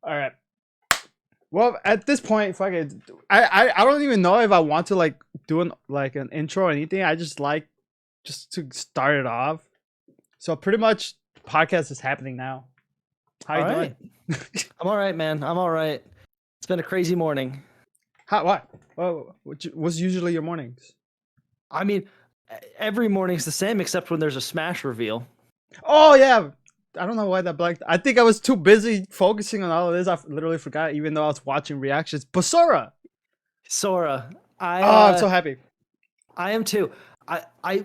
All right. Well, at this point, fuck it. I don't even know if I want to like do an intro or anything. I just like just to start it off. So pretty much, podcast is happening now. How you doing? I'm all right, man. I'm all right. It's been a crazy morning. What? What's usually your mornings? I mean, every morning's the same except when there's a Smash reveal. Oh yeah. I don't know why that blanked. I think I was too busy focusing on all of this. I literally forgot, even though I was watching reactions. But Sora. I'm so happy. I am too. I'm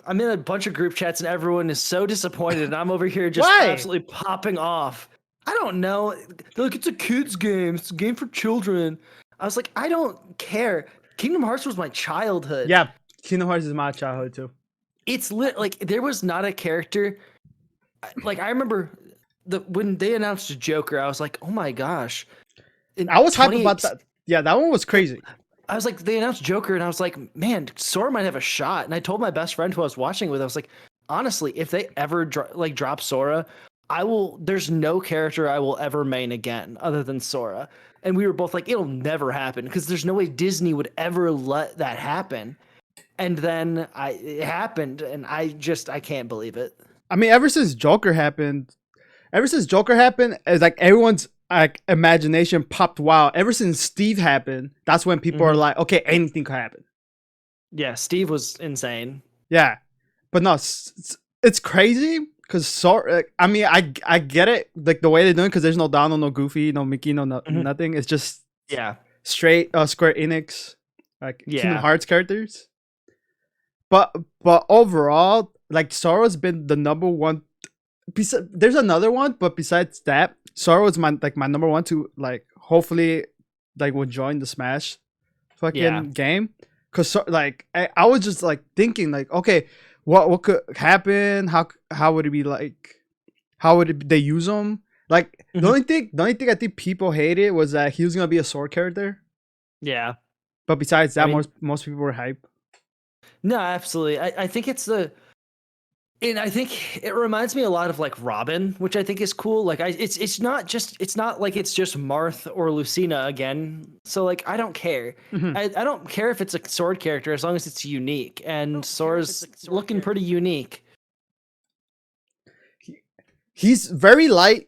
in a bunch of group chats and everyone is so disappointed, and I'm over here just absolutely popping off. I don't know. They're like, it's a kids game. It's a game for children. I was like, I don't care. Kingdom Hearts was my childhood. Yeah, Kingdom Hearts is my childhood too. It's like there was not a character. Like I remember when they announced Joker, I was like, oh my gosh. I was hyped about that. Yeah, that one was crazy. I was like, they announced Joker, and I was like, man, Sora might have a shot. And I told my best friend who I was watching with, I was like, honestly, if they ever drop Sora, there's no character I will ever main again other than Sora. And we were both like, it'll never happen because there's no way Disney would ever let that happen. And then it happened, and I can't believe it. I mean, ever since Joker happened, it's like everyone's like imagination popped wild. Ever since Steve happened, that's when people are like, okay, anything could happen. Yeah, Steve was insane. Yeah, but no, it's crazy because Sora. I mean, I get it, like the way they're doing, because there's no Donald, no Goofy, no Mickey, nothing. It's just straight Square Enix, like Kingdom Hearts characters. But overall, like Sora's been the number one. There's another one, but besides that, Sora was my number one to like hopefully like would join the Smash fucking game. Cause like I was just like thinking like, okay, what could happen? How would it be like? How would they use him? Like the only thing I think people hated was that he was gonna be a sword character. Yeah. But besides that, most people were hype. No, absolutely. I think and I think it reminds me a lot of like Robin, which I think is cool. Like it's not like it's just Marth or Lucina again. So like I don't care. I don't care if it's a sword character as long as it's unique. And Sora's looking pretty unique. He's very light.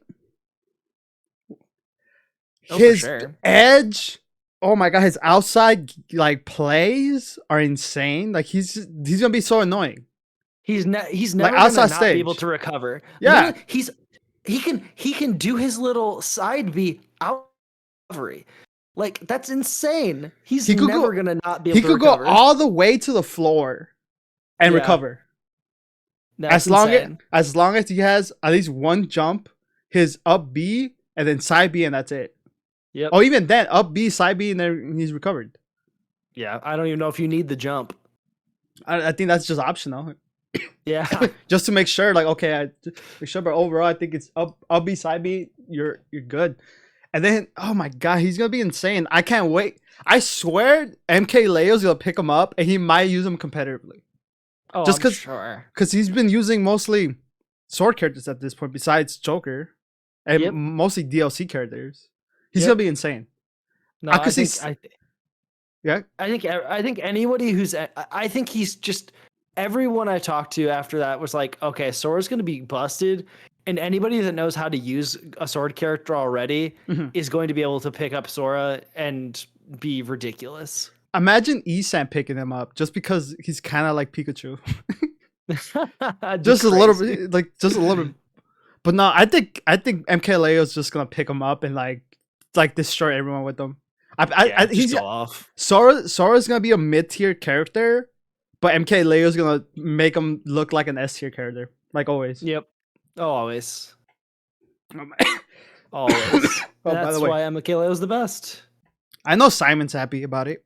His edge. Oh my god, his outside like plays are insane. Like he's gonna be so annoying. He's never like gonna not be able to recover. Yeah, he can do his little side B out recovery. Like that's insane. He's never gonna not be able to recover. He could go all the way to the floor and recover. As long as he has at least one jump, his up B and then side B, and that's it. Yep. Oh, even then, up B, side B, and then he's recovered. Yeah, I don't even know if you need the jump. I think that's just optional. Yeah, just to make sure. Like, okay, make sure. But overall, I think it's up B, side B. You're good. And then, oh my god, he's gonna be insane. I can't wait. I swear, MK Leo's gonna pick him up, and he might use him competitively. Oh, just because he's been using mostly sword characters at this point, besides Joker, and mostly DLC characters. He's gonna be insane. No, I think anybody who's I think he's just everyone I talked to after that was like, okay, Sora's gonna be busted, and anybody that knows how to use a sword character already is going to be able to pick up Sora and be ridiculous. Imagine Isan picking him up just because he's kind of like Pikachu. just a little bit. But no, I think MK Leo's just gonna pick him up and like destroy everyone with them. He's off. Sora's gonna be a mid-tier character, but MK Leo's gonna make him look like an S-tier character, like always. Yep. Oh, always. Always. That's why MK Leo's the best. I know Simon's happy about it.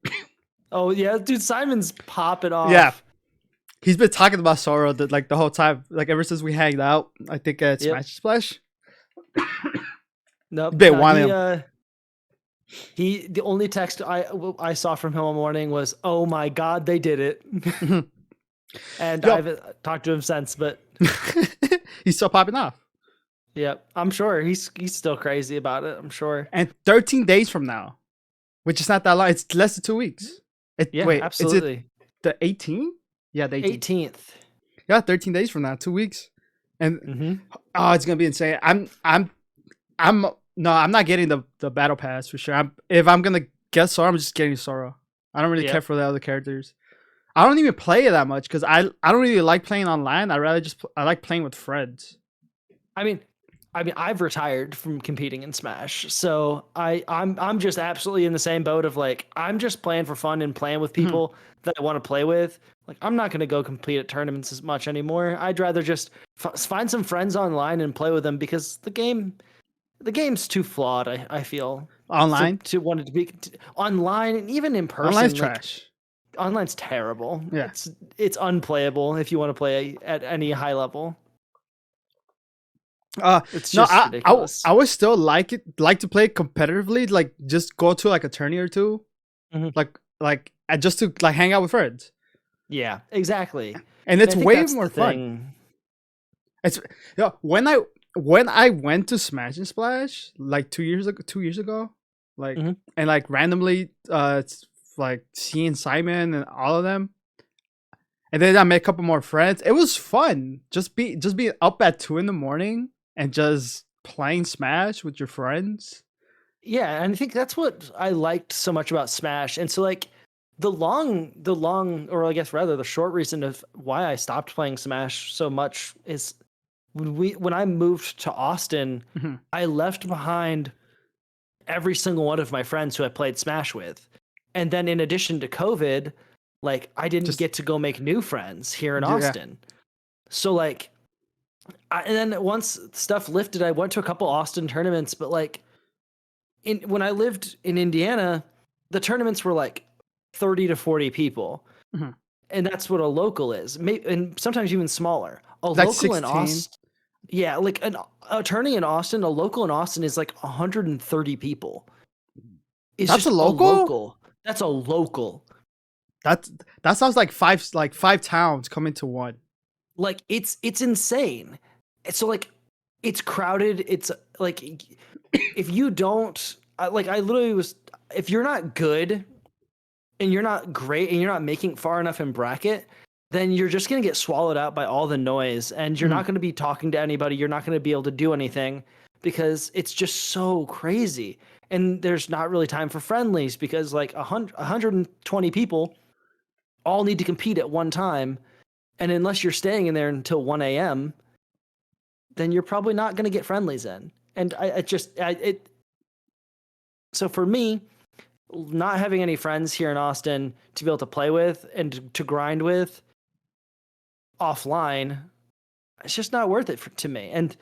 Oh yeah, dude, Simon's popping off. Yeah. He's been talking about Sora the whole time, like ever since we hanged out. I think at Smash Splash. Nope. The only text I saw from him all morning was, "Oh my god, they did it," and I haven't talked to him since. But he's still popping off. Yep. I'm sure he's still crazy about it. I'm sure. And 13 days from now, which is not that long. It's less than 2 weeks. Yeah, Wait, is it absolutely. the 18th? Yeah, the 18th. 18th. Yeah, 13 days from now, 2 weeks. And oh, it's gonna be insane. I'm not getting the battle pass for sure. If I'm gonna get Sora, I'm just getting Sora. I don't really care for the other characters. I don't even play it that much because I don't really like playing online. I rather just I like playing with friends. I mean, I've retired from competing in Smash, so I'm just absolutely in the same boat of like I'm just playing for fun and playing with people that I want to play with. Like I'm not gonna go compete at tournaments as much anymore. I'd rather just find some friends online and play with them because the game's too flawed. I feel Online to want it to be online and even in person. Online's trash. Online's terrible. Yeah, it's unplayable if you want to play at any high level. It's just ridiculous. I would still like to play competitively, like just go to like a tourney or two, like just to like hang out with friends. Yeah, exactly. And it's way more fun. It's when I went to Smash and Splash like 2 years ago, like and like randomly it's like seeing Simon and all of them. And then I met a couple more friends. It was fun. Just being up at 2 a.m. and just playing Smash with your friends. Yeah, and I think that's what I liked so much about Smash. And so like the short reason of why I stopped playing Smash so much is when I moved to Austin, I left behind every single one of my friends who I played Smash with. And then in addition to COVID, like I didn't get to go make new friends here in Austin. So like and then once stuff lifted, I went to a couple Austin tournaments, but like when I lived in Indiana, the tournaments were like 30 to 40 people. And that's what a local is. And sometimes even smaller. A like local 16. in Austin. Yeah, like a tourney in Austin, a local in Austin is like 130 people. That's a local? That's a local. That sounds like five towns coming to one. Like it's insane. So like it's crowded. It's like if you don't like I literally was if you're not good and you're not great and you're not making far enough in bracket, then you're just going to get swallowed out by all the noise and you're not going to be talking to anybody. You're not going to be able to do anything because it's just so crazy. And there's not really time for friendlies because like 120 people all need to compete at one time. And unless you're staying in there until 1 a.m., then you're probably not going to get friendlies in. And so for me, not having any friends here in Austin to be able to play with and to grind with offline, it's just not worth it to me. And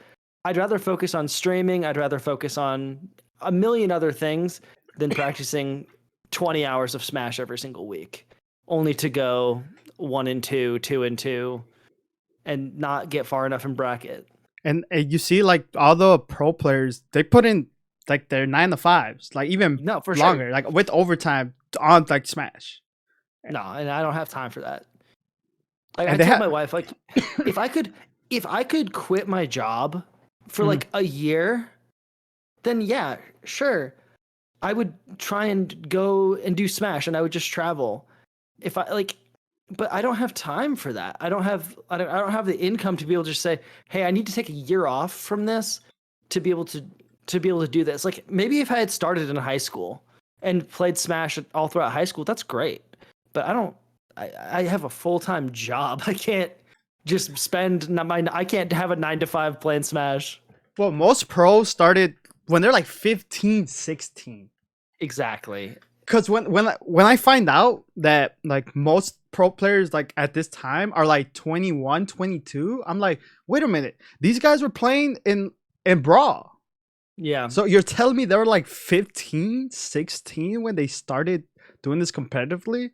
I'd rather focus on streaming. I'd rather focus on a million other things than practicing 20 hours of Smash every single week, only to go 1-2, 2-2, and not get far enough in bracket. And you see, like all the pro players, they put in like their 9 to 5s, like even longer, like with overtime on like Smash. No, and I don't have time for that. Like I told my wife, like if I could quit my job for like a year, then yeah, sure, I would try and go and do Smash, and I would just travel. If I like, but I don't have time for that. I don't have the income to be able to just say, hey, I need to take a year off from this to be able to do this. Like maybe if I had started in high school and played Smash all throughout high school, that's great. But I have a full-time job. I can't just I can't have a 9 to 5 playing Smash. Well, most pros started when they're like 15, 16. Exactly. Because when I find out that like most pro players like at this time are like 21, 22, I'm like, wait a minute. These guys were playing in Brawl. Yeah. So you're telling me they were like 15, 16 when they started doing this competitively?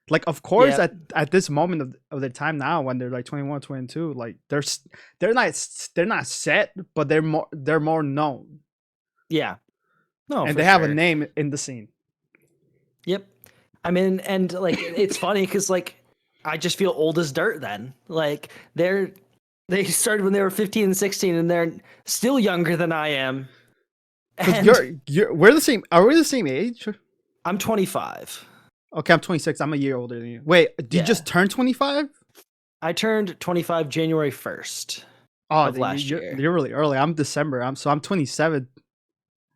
Like, of course, at this moment of their time now, when they're like 21, 22, like they're not set, but they're more known. Yeah. No, and they have a name in the scene. Yep. I mean, and like it's funny because like I just feel old as dirt then. Like They started when they were 15 and 16, and they're still younger than I am. And we're the same. Are we the same age? I'm 25. Okay, I'm 26. I'm a year older than you. Wait, did you just turn 25? I turned 25 January 1st of last year. You're really early. I'm December. I'm 27.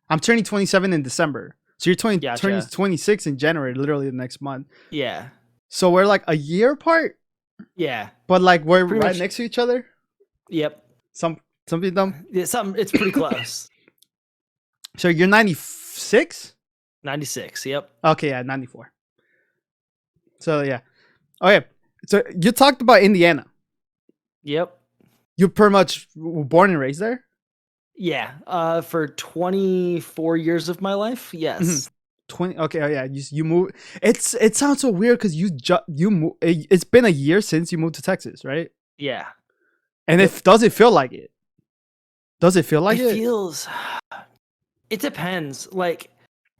I'm turning 27 in December. So you're turning 26 in January, literally the next month. Yeah. So we're like a year apart. Yeah. But like we're right next to each other. Yep. Something dumb. Yeah, it's pretty close. So you're 96? 96. Yep. Okay, yeah, 94. So yeah. Okay. So you talked about Indiana. Yep. You pretty much were born and raised there? Yeah. For 24 years of my life. Yes. Mm-hmm. 20. Okay. Oh yeah. You moved. It sounds so weird because you moved. It's been a year since you moved to Texas, right? Yeah. And does it feel like it? Does it feel like it? It feels. It depends. Like,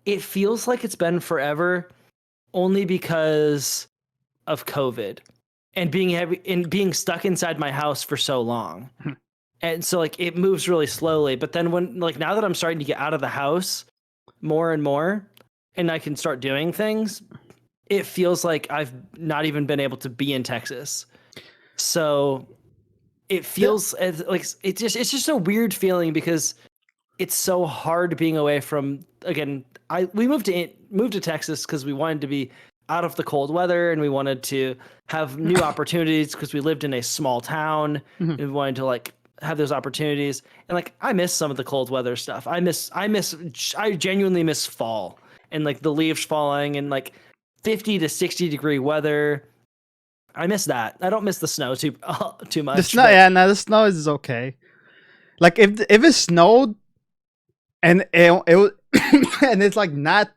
it feels like it's been forever, only because of COVID and being stuck inside my house for so long. And so like it moves really slowly. But then now that I'm starting to get out of the house more and more, and I can start doing things, it feels like I've not even been able to be in Texas. So it feels like it's just a weird feeling because it's so hard being away from, again, we moved to Texas because we wanted to be out of the cold weather and we wanted to have new opportunities because we lived in a small town and we wanted to like have those opportunities. And like, I miss some of the cold weather stuff. I genuinely miss fall and like the leaves falling and like 50 to 60 degree weather. I miss that. I don't miss the snow too much. The snow, the snow is okay. Like if it snowed and it and it's like not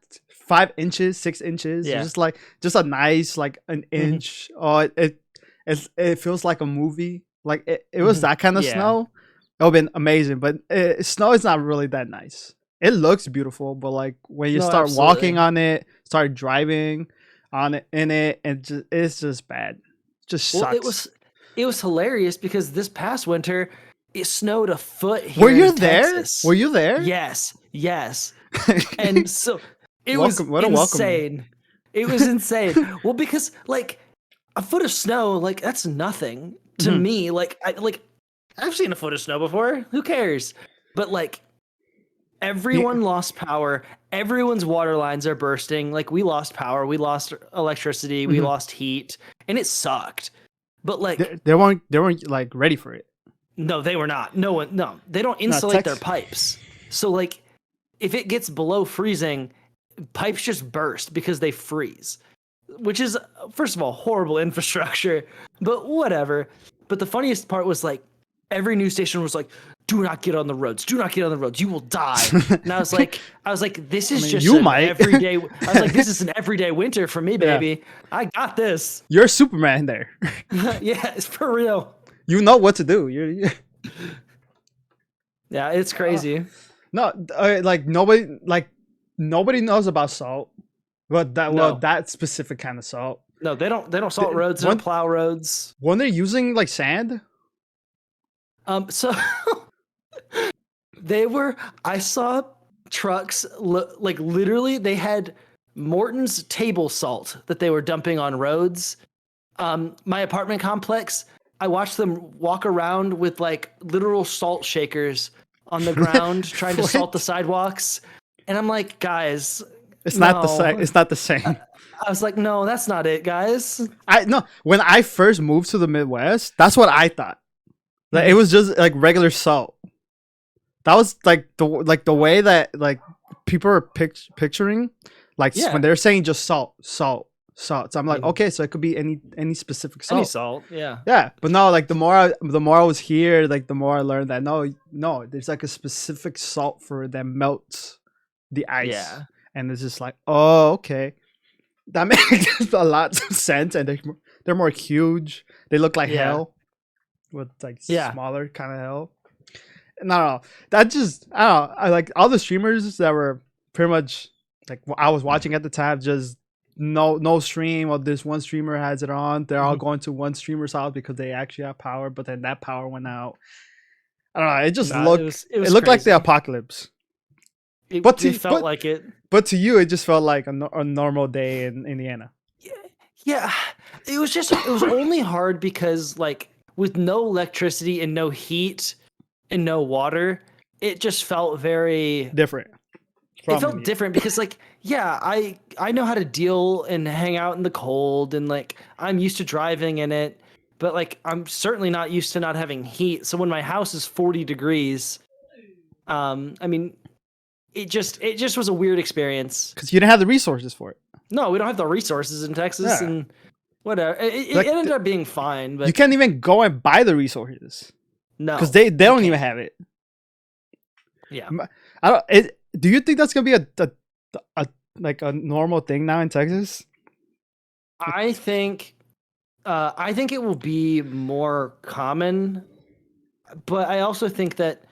5 inches, 6 inches, it's just a nice like an inch. Oh, it feels like a movie. Like it was that kind of snow. It would have been amazing, but snow is not really that nice. It looks beautiful, but like when you start walking on it, start driving on it in it, and it's just bad. Just sucks. It was hilarious because this past winter it snowed a foot here. Were you there? Were you there? Yes. And so it was insane. It was insane. Well, because like a foot of snow, like that's nothing to me. Like I've seen a foot of snow before. Who cares? But like everyone lost power. Everyone's water lines are bursting. Like we lost power. We lost electricity. We lost heat, and it sucked. But like they weren't like ready for it. No, they were not. No, they don't insulate their pipes. So like if it gets below freezing, pipes just burst because they freeze, which is, first of all, horrible infrastructure, but whatever. But the funniest part was like every news station was like, do not get on the roads. Do not get on the roads. You will die. And I was like, this is everyday. I was like, this is an everyday winter for me, baby. Yeah. I got this. You're Superman there. Yeah, it's for real. You know what to do. Yeah, it's crazy. Nobody knows about salt, but that specific kind of salt. No, they don't salt roads. They don't plow roads. When they're using like sand. So I saw trucks like literally they had Morton's table salt that they were dumping on roads. My apartment complex, I watched them walk around with like literal salt shakers on the ground trying to salt the sidewalks. And I'm like, guys, it's not the same. It's not the same. I was like, no, that's not it, guys. When I first moved to the Midwest, that's what I thought. Like it was just like regular salt. That was like the way that like people are picturing, like when they're saying just salt. So I'm like, okay, so it could be any specific salt. Any salt, yeah. Yeah, but no, like the more I was here, like the more I learned that no, there's like a specific salt for that melts the ice. Yeah. And it's just like, oh, okay. That makes a lot of sense, and they're more huge. They look like hell, with like smaller kind of hell. No, that just I don't know. I like all the streamers that were pretty much like I was watching at the time. Just no stream, or this one streamer has it on. They're all going to one streamer's house because they actually have power, but then that power went out. I don't know. It just it looked like the apocalypse. It felt like it. But to you, it just felt like a normal day in Indiana. Yeah. It was only hard because like with no electricity and no heat and no water, it just felt very different. It felt different because like, yeah, I know how to deal and hang out in the cold, and like I'm used to driving in it, but like I'm certainly not used to not having heat. So when my house is 40 degrees, I mean, it just was a weird experience because you didn't have the resources for it. No, we don't have the resources in Texas, and whatever. It ended up being fine, but you can't even go and buy the resources. No, because they don't even have it. Yeah, I don't. Do you think that's gonna be a normal thing now in Texas? I think it will be more common, but I also think that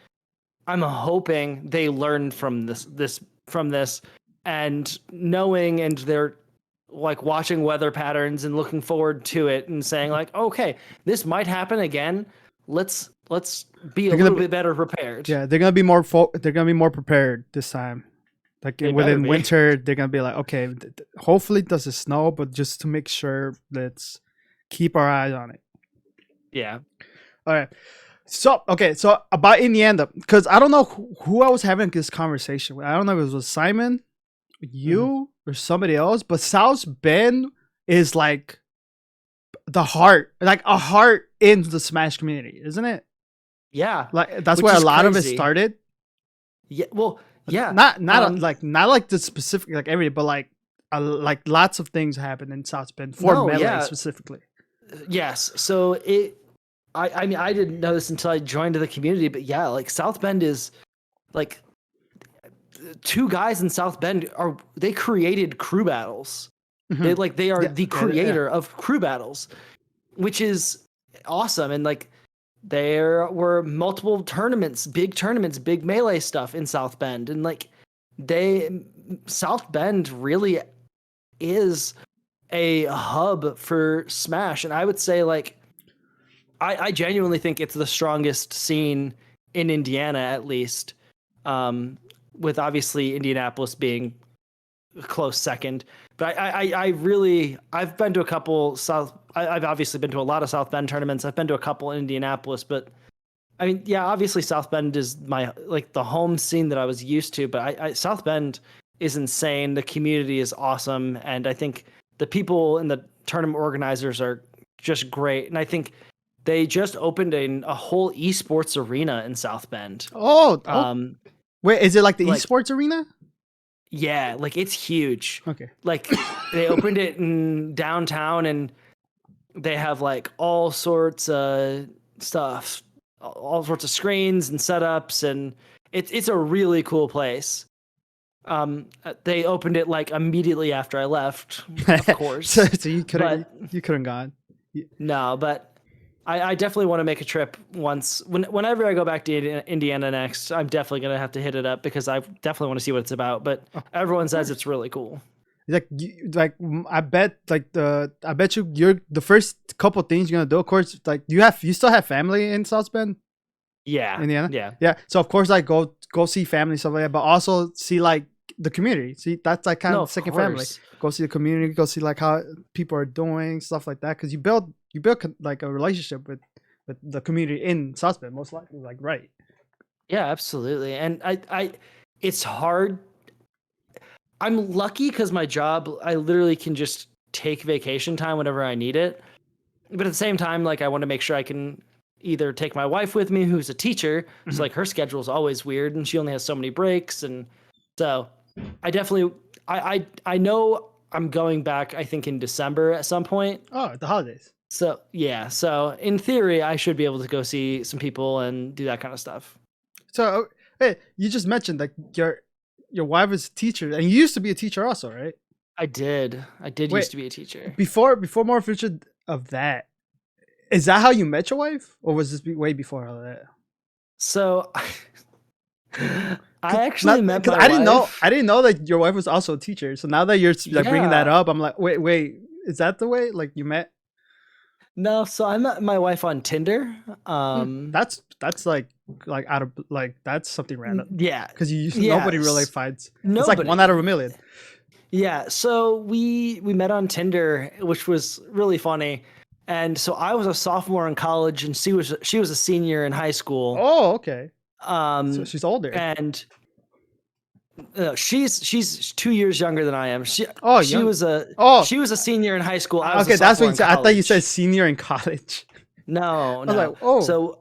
I'm hoping they learn from this, and knowing, and they're like watching weather patterns and looking forward to it and saying like, okay, this might happen again. Let's be a little bit better prepared. Yeah, they're gonna be more prepared this time. Like within winter, they're gonna be like, okay, hopefully it doesn't snow, but just to make sure, let's keep our eyes on it. Yeah. All right. So about Indiana, because I don't know who I was having this conversation with. I don't know if it was Simon, you, or somebody else, but South Bend is like the heart, like a heart in the Smash community, isn't it? Yeah, like that's where a lot of it started. Yeah, well, yeah, not like the specific like every, but like lots of things happen in South Bend for Melee specifically. Yes, so I mean, I didn't know this until I joined the community, but yeah, like South Bend is like two guys in South Bend they created crew battles. Mm-hmm. They are the creator of crew battles, which is awesome. And like there were multiple tournaments, big Melee stuff in South Bend, and like South Bend really is a hub for Smash, and I would say like I genuinely think it's the strongest scene in Indiana, at least, with obviously Indianapolis being a close second. But I've been to a couple I've obviously been to a lot of South Bend tournaments. I've been to a couple in Indianapolis, but I mean, yeah, obviously South Bend is my like the home scene that I was used to. But South Bend is insane. The community is awesome, and I think the people and the tournament organizers are just great. And I think they just opened a whole esports arena in South Bend. Wait, is it like the esports arena? Yeah, like it's huge. Okay. Like they opened it in downtown, and they have like all sorts of stuff, all sorts of screens and setups, and it's a really cool place. They opened it like immediately after I left, of course. so you couldn't gone. No, but I definitely want to make a trip once. Whenever I go back to Indiana next, I'm definitely gonna have to hit it up because I definitely want to see what it's about. But everyone says it's really cool. I bet you're the first couple things you're gonna do. Of course, like you still have family in South Bend. Yeah, Indiana. Yeah. So of course, like go see family stuff like that, but also see like the community. See, that's like kind of second family. Go see the community. Go see like how people are doing stuff like that, because you build like a relationship with the community in South Bend, most likely. Like, right? Yeah, absolutely. And I it's hard. I'm lucky because my job, I literally can just take vacation time whenever I need it. But at the same time, like I want to make sure I can either take my wife with me, who's a teacher. Mm-hmm. So like her schedule is always weird, and she only has so many breaks, and so I definitely I know I'm going back, I think in December at some point. Oh, the holidays. So yeah, so in theory I should be able to go see some people and do that kind of stuff. So hey, you just mentioned like your wife is a teacher, and you used to be a teacher also, right? I did used to be a teacher. Before more future of that, is that how you met your wife, or was this way before all that? So I actually met my I didn't know wife. I didn't know that your wife was also a teacher. So now that you're like bringing that Yeah. up, I'm like, wait, is that the way like you met? No, so I met my wife on Tinder. That's like out of like that's something random Yeah. because you nobody really Yes. finds. It's like one out of a Nobody. million. Yeah, so we met on Tinder, which was really funny. And so I was a sophomore in college, and she was a senior in high school. Oh, okay. So Um, she's older. and she's 2 years younger than I am. She Oh, she young. was a Oh, she was a senior in high school. I was a okay. That's what sophomore you in said. I thought you said college. senior in college. No, I was like, no. oh, So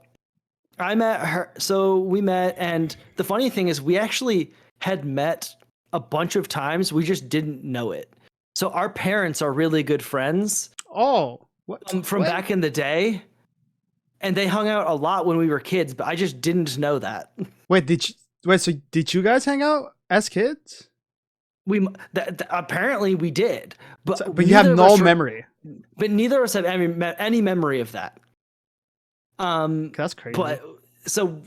I met her. So we met, and the funny thing is, we actually had met a bunch of times. We just didn't know it. So our parents are really good friends oh, what? from back in the day, and they hung out a lot when we were kids. But I just didn't know that. So did you guys hang out as kids? Apparently we did, but But you have neither of no us memory. but neither of us have any memory of that. That's crazy. But so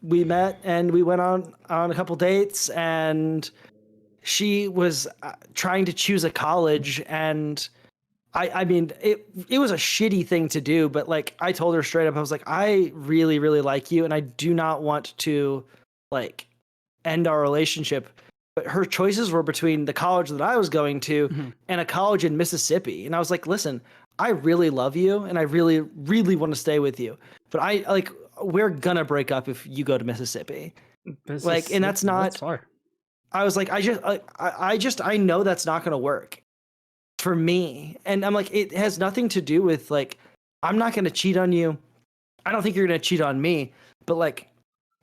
we met and we went on a couple dates, and she was trying to choose a college, and I mean it was a shitty thing to do, but like I told her straight up, I was like, I really really like you, and I do not want to like end our relationship. But her choices were between the college that I was going to and a college in Mississippi, and I was like, listen, I really love you, and I really really want to stay with you, but I like we're gonna break up if you go to Mississippi. Like, and that's not. far. I was like, I know that's not gonna work for me. And I'm like, it has nothing to do with like, I'm not gonna cheat on you. I don't think you're gonna cheat on me. But like,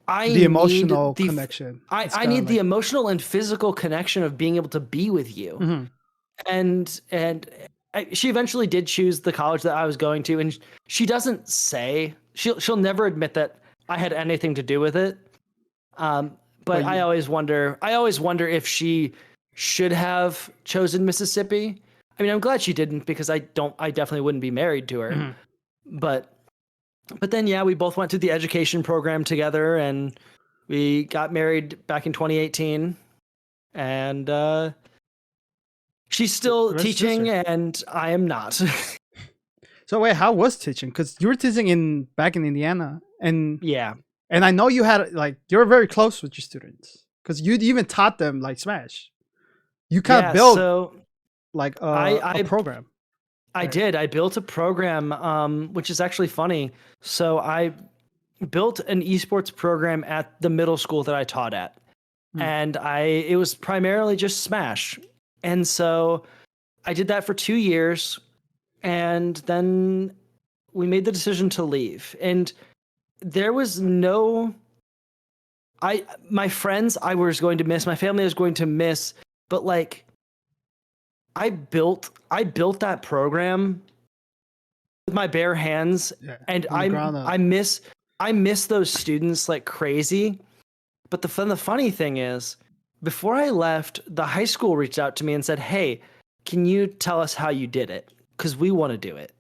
The emotional connection. I need the emotional and physical connection of being able to be with you. Mm-hmm. And she eventually did choose the college that I was going to, and she doesn't say she'll never admit that I had anything to do with it. But I always wonder if she should have chosen Mississippi. I mean, I'm glad she didn't, because I definitely wouldn't be married to her. Mm-hmm. But then, yeah, we both went to the education program together, and we got married back in 2018. And she's still teaching, and I am not. So wait, how was teaching? Because you were teaching back in Indiana, and yeah, and I know you had like you were very close with your students because you even taught them like Smash. You kind of built like a program. I did. I built a program, which is actually funny. So I built an esports program at the middle school that I taught at, and it was primarily just Smash. And so I did that for 2 years, and then we made the decision to leave. And there was my friends I was going to miss, my family was going to miss, but like I built that program with my bare hands, and I miss those students like crazy. But the funny thing is, before I left, the high school reached out to me and said, "Hey, can you tell us how you did it? Because we want to do it."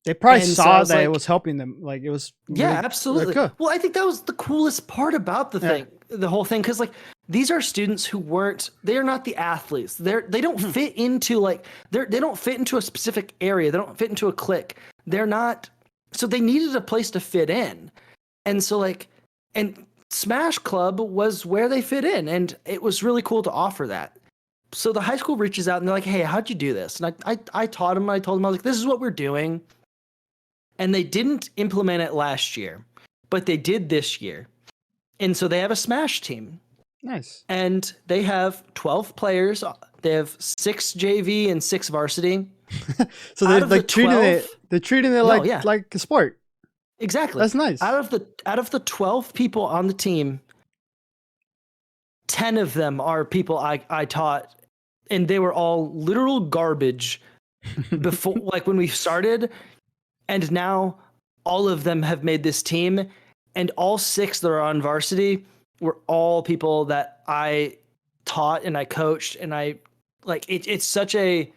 They probably saw that it was helping them. Like it was. Yeah, really, absolutely. Well, I think that was the coolest part about the whole thing. Because like these are students who they are not the athletes. They don't fit into like they don't fit into a specific area. They don't fit into a clique. They're not. So they needed a place to fit in, and so like, and Smash Club was where they fit in, and it was really cool to offer that. So the high school reaches out and they're like, "Hey, how'd you do this?" And I taught them. I told them, I was like, "This is what we're doing." And they didn't implement it last year, but they did this year. And so they have a Smash team. Nice. And they have 12 players. They have 6 JV and 6 varsity. So they're like treating it like a sport. Exactly. That's nice. Out of the 12 people on the team, 10 of them are people I taught, and they were all literal garbage before like when we started. And now all of them have made this team, and all 6 that are on varsity were all people that I taught and I coached, and I like it's such a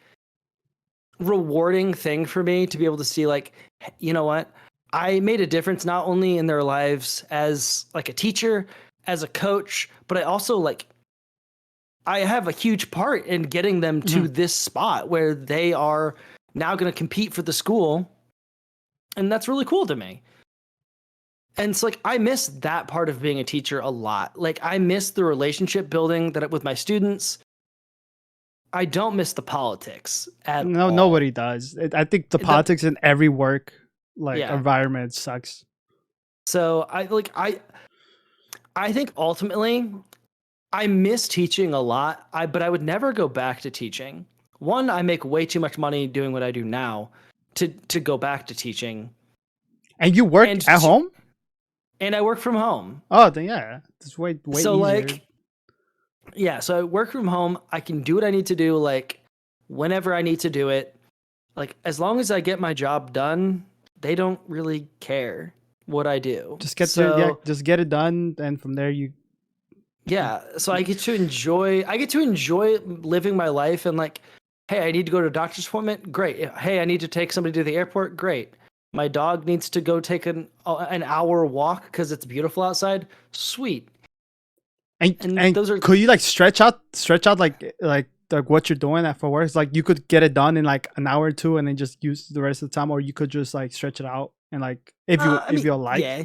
rewarding thing for me to be able to see like, you know what? I made a difference not only in their lives as like a teacher, as a coach, but I also like I have a huge part in getting them to this spot where they are now going to compete for the school. And that's really cool to me. And it's like, I miss that part of being a teacher a lot. Like, I miss the relationship building with my students. I don't miss the politics at all. Nobody does. I think the politics in every work environment sucks. So I think ultimately I miss teaching a lot. But I would never go back to teaching. One, I make way too much money doing what I do now to go back to teaching. And you work at home? And I work from home. Oh, then yeah, it's way so easier. So I work from home. I can do what I need to do, like whenever I need to do it. Like as long as I get my job done, they don't really care what I do. Just get it done, and from there you. Yeah, so I get to enjoy living my life, and like, hey, I need to go to a doctor's appointment. Great. Hey, I need to take somebody to the airport. Great. My dog needs to go take an hour walk because it's beautiful outside. Sweet. And those are. Could you like stretch out like what you're doing for work? It's like you could get it done in like an hour or two, and then just use the rest of the time, or you could just like stretch it out and like if you like. Yeah.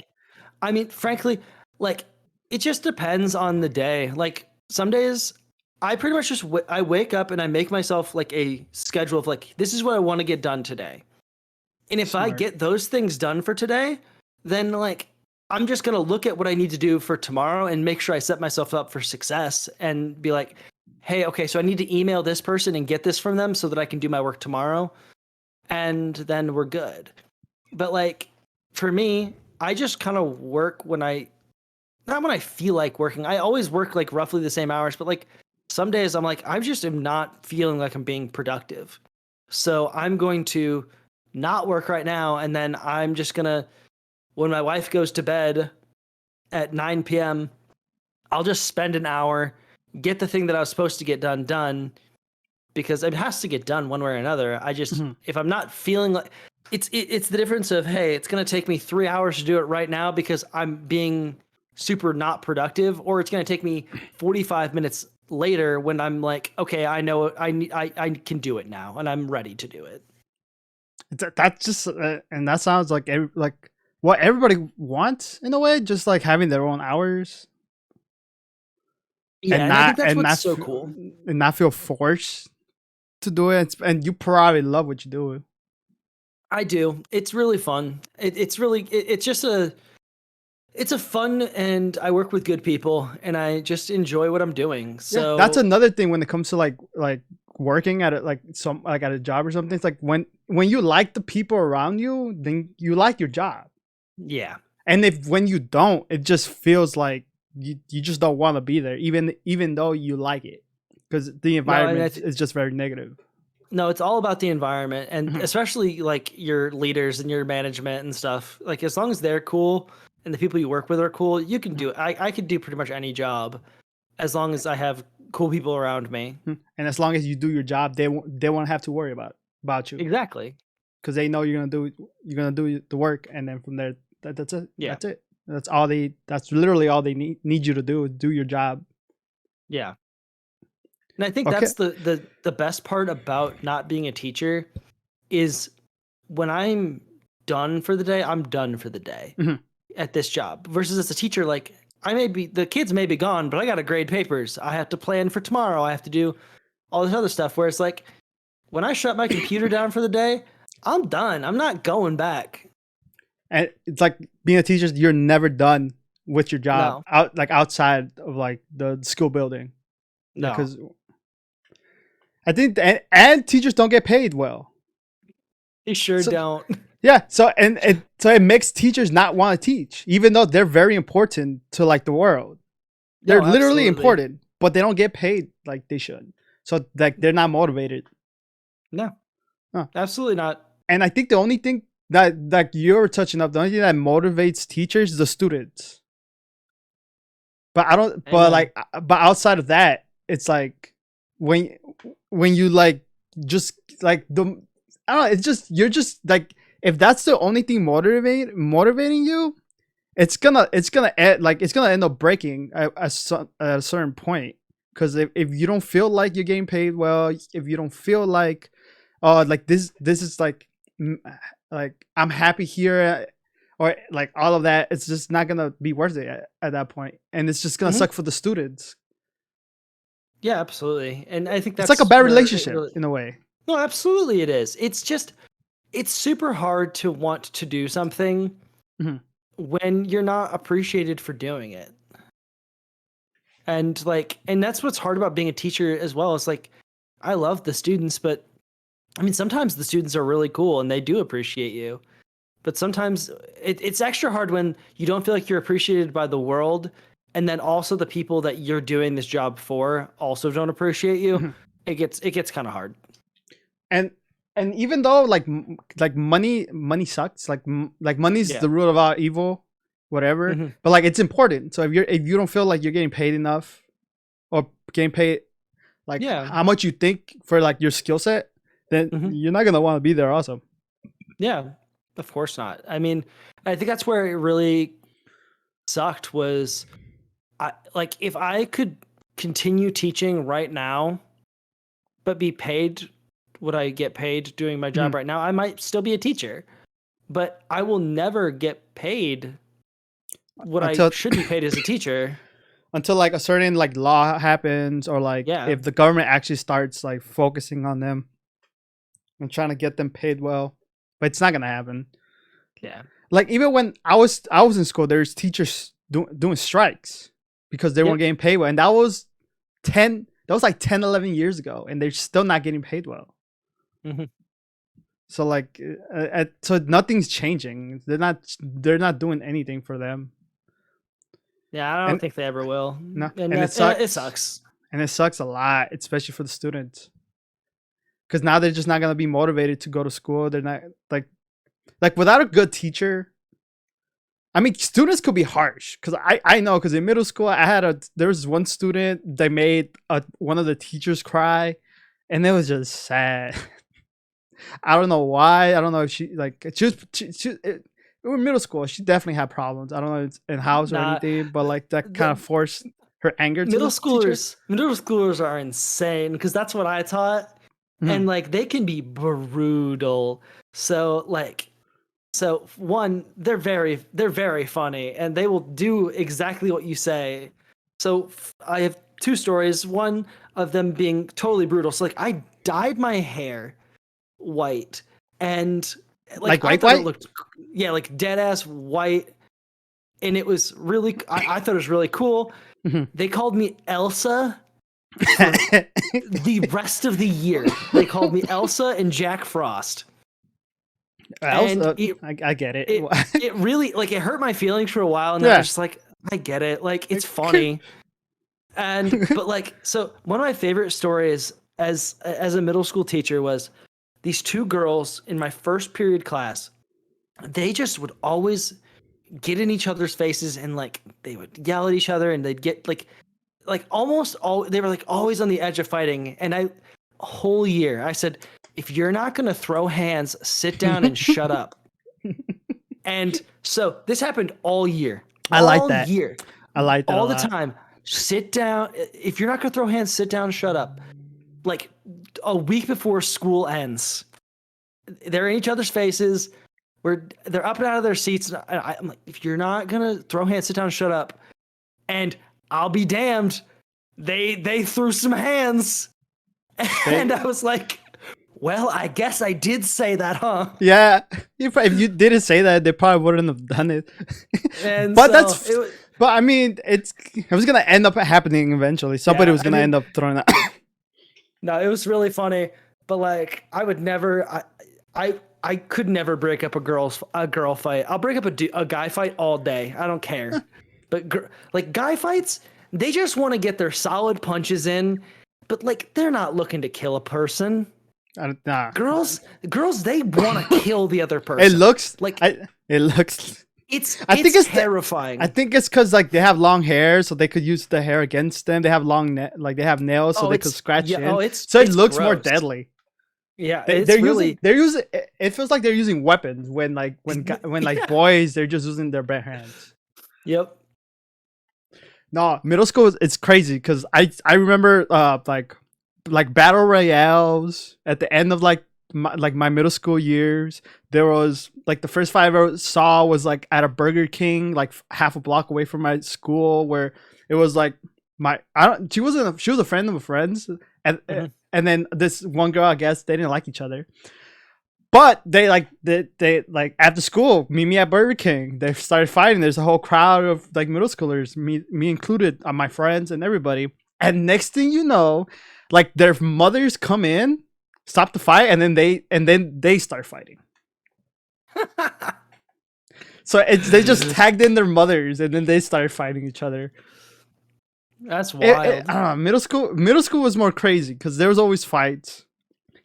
I mean, frankly, like it just depends on the day. Like some days, I pretty much just I wake up and I make myself like a schedule of like this is what I want to get done today. And if I get those things done for today, then like I'm just going to look at what I need to do for tomorrow and make sure I set myself up for success and be like, hey, okay, so I need to email this person and get this from them so that I can do my work tomorrow. And then we're good. But like for me, I just kind of work not when I feel like working. I always work like roughly the same hours, but like some days I'm like, I just am not feeling like I'm being productive. So I'm going to not work right now, and then I'm just gonna, when my wife goes to bed at 9 p.m., I'll just spend an hour, get the thing that I was supposed to get done, because it has to get done one way or another. I just, if I'm not feeling like, it's the difference of, hey, it's gonna take me 3 hours to do it right now because I'm being super not productive, or it's gonna take me 45 minutes later when I'm like, okay, I know I can do it now, and I'm ready to do it. That's just and that sounds like what everybody wants in a way, just like having their own hours. Yeah, and I think that's what's so cool, and not feel forced to do it. And you probably love what you do. I do. It's really fun. It's just it's a fun, and I work with good people, and I just enjoy what I'm doing. So that's another thing when it comes to like working at at a job or something. It's like when you like the people around you, then you like your job. Yeah. And when you don't, it just feels like you just don't want to be there, even though you like it, because the environment is just very negative. No, it's all about the environment, and especially like your leaders and your management and stuff. Like as long as they're cool and the people you work with are cool, you can do it. I could do pretty much any job as long as I have cool people around me. And as long as you do your job, they won't have to worry about you. Exactly. Because they know you're gonna do the work, and then from there, that's it. Yeah. That's it. That's literally all they need you to do your job. Yeah. And I think that's the best part about not being a teacher is when I'm done for the day, I'm done for the day at this job. Versus as a teacher, like the kids may be gone, but I got to grade papers. I have to plan for tomorrow. I have to do all this other stuff. Where it's like when I shut my computer down for the day, I'm done. I'm not going back. And it's like being a teacher, you're never done with your job outside of like the school building. No. Because I think and teachers don't get paid well. They sure don't. Yeah, so so it makes teachers not want to teach, even though they're very important to like the world. They're literally important, but they don't get paid like they should. So like they're not motivated. No, absolutely not. And I think the only thing that you're touching up, the only thing that motivates teachers is the students. But but outside of that, it's like when you like just like I don't know, it's just you're just like, if that's the only thing motivating you, it's gonna end, like it's gonna end up breaking at a certain point, because if you don't feel like you're getting paid well, if you don't feel like like this is like I'm happy here, or like all of that, it's just not gonna be worth it at that point, and it's just gonna suck for the students. Yeah, absolutely. And I think that's it's like a bad relationship in a way. No, absolutely it is. It's just, it's super hard to want to do something when you're not appreciated for doing it. And like, and that's what's hard about being a teacher as well. It's like, I love the students, but I mean, sometimes the students are really cool and they do appreciate you. But sometimes it's extra hard when you don't feel like you're appreciated by the world, and then also the people that you're doing this job for also don't appreciate you. It gets kind of hard. And even though like money sucks, like money's the root of all evil, whatever. But like it's important. So if you don't feel like you're getting paid enough, or getting paid like how much you think for like your skill set, then you're not gonna want to be there also. Yeah, of course not. I mean, I think that's where it really sucked was, like if I could continue teaching right now, but be paid what I get paid doing my job right now, I might still be a teacher, but I will never get paid what I should be paid as a teacher until like a certain like law happens, or like if the government actually starts like focusing on them and trying to get them paid well. But it's not gonna happen. Yeah, like even when I was in school, there's teachers doing strikes because they weren't getting paid well, and that was like 10, 11 years ago, and they're still not getting paid well. So like so nothing's changing. They're not doing anything for them. Yeah, I don't think they ever will. No, and it sucks. It sucks. And it sucks a lot, especially for the students, because now they're just not gonna be motivated to go to school. They're not like without a good teacher. I mean, students could be harsh, because I know, because in middle school there was one student that made one of the teachers cry, and it was just sad. I don't know why. I don't know if she in middle school, she definitely had problems. I don't know if it's in house or anything, but like that kind of forced her anger to middle schoolers are insane, because that's what I taught. And like they can be brutal. So one, they're very funny, and they will do exactly what you say. So I have two stories. One of them being totally brutal. So like I dyed my hair white, and like white. It looked, like dead ass white, and it was really. I thought it was really cool. They called me Elsa. The rest of the year, they called me Elsa and Jack Frost. Elsa, I get it. It really like it hurt my feelings for a while, and then I was just like, I get it. Like it's funny, but like so. One of my favorite stories as a middle school teacher was these two girls in my first period class. They just would always get in each other's faces, and like they would yell at each other, and they'd get like almost all, they were like always on the edge of fighting. And a whole year I said, if you're not going to throw hands, sit down and shut up. And so this happened all year. I like that. I like that all the time. Sit down. If you're not going to throw hands, sit down, shut up. Like a week before school ends, they're in each other's faces. They're up and out of their seats. And I'm like, if you're not going to throw hands, sit down, shut up. And I'll be damned. They threw some hands. And I was like, well, I guess I did say that, huh? Yeah. If you didn't say that, they probably wouldn't have done it. And but but I mean, it was gonna end up happening eventually. Somebody was gonna end up throwing that. No, it was really funny. But like, I would never. I could never break up a girl fight. I'll break up a guy fight all day. I don't care. But like guy fights, they just want to get their solid punches in. But like, they're not looking to kill a person. Nah. Girls, they want to kill the other person. It looks like It's terrifying. I think it's because like they have long hair, so they could use the hair against them. They have they have nails, so they could scratch in. So it looks more deadly. Yeah, they're using. It feels like they're using weapons when boys, they're just using their bare hands. Yep. No, middle school it's crazy because I remember like battle royales at the end of like my middle school years. There was like the first fight I ever saw was like at a Burger King, like half a block away from my school, where it was like she was a friend of a friend's, and then this one girl, I guess they didn't like each other. But they like after school, meet me at Burger King. They started fighting. There's a whole crowd of like middle schoolers, me included, my friends and everybody. And next thing you know, like their mothers come in, stop the fight, and then they start fighting. So they just tagged in their mothers, and then they started fighting each other. That's wild. I don't know. Middle school was more crazy because there was always fights.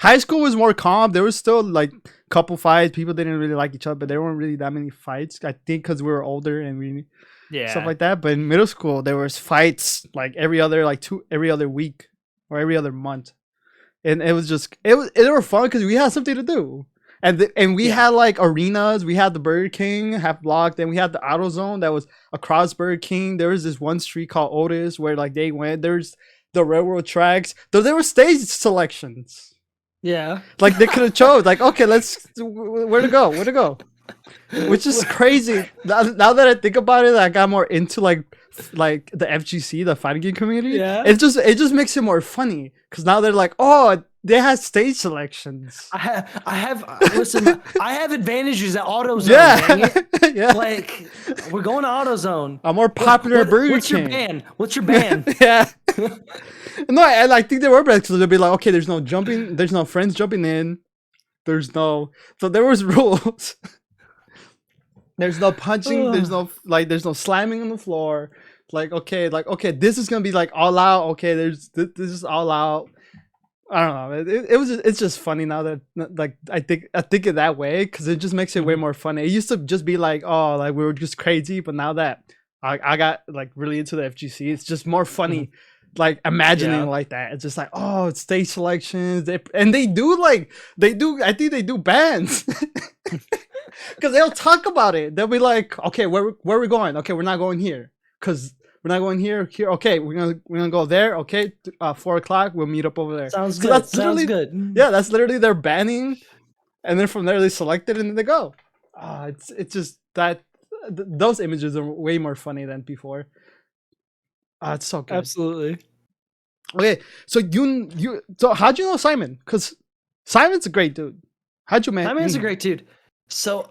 High school was more calm. There was still like a couple fights. People didn't really like each other, but there weren't really that many fights. I think because we were older and we stuff like that. But in middle school, there was fights like every other week or every other month, and it were fun because we had something to do, and we had like arenas. We had the Burger King half block. Then we had the AutoZone that was across Burger King. There was this one street called Otis where like they went. There's the railroad tracks. Though there were stage selections. Yeah. Like they could have chose like, okay, where to go, which is crazy. Now that I think about it, I got more into like the FGC, the fighting game community. Yeah. It just makes it more funny because now they're like, oh, they have stage selections. I have advantages at AutoZone. Yeah. Yeah. Like we're going to AutoZone. I'm more popular at Burger King. What's your band? Yeah. No, and I think they were bad because they'll be like, okay, there's no jumping, there's no friends jumping in, so there was rules. There's no punching, there's no slamming on the floor. Like okay, this is gonna be like all out. Okay, this is all out. I don't know. It's just funny now that like I think it that way because it just makes it way more funny. It used to just be like, oh, like we were just crazy, but now that I got like really into the FGC, it's just more funny. Like imagining like that. It's just like, oh, it's stage selections. I think they do bands. Because they'll talk about it. They'll be like, okay, where are we going? Okay, we're not going here. Because we're not going here. Okay, we're gonna go there. Okay, 4:00, we'll meet up over there. Sounds good. Sounds good. Yeah, that's literally their banning. And then from there they select it and then they go. It's just that those images are way more funny than before. It's so good. Absolutely. Okay, so so how'd you know Simon? Because Simon's a great dude. How'd you man? Simon's a great dude. So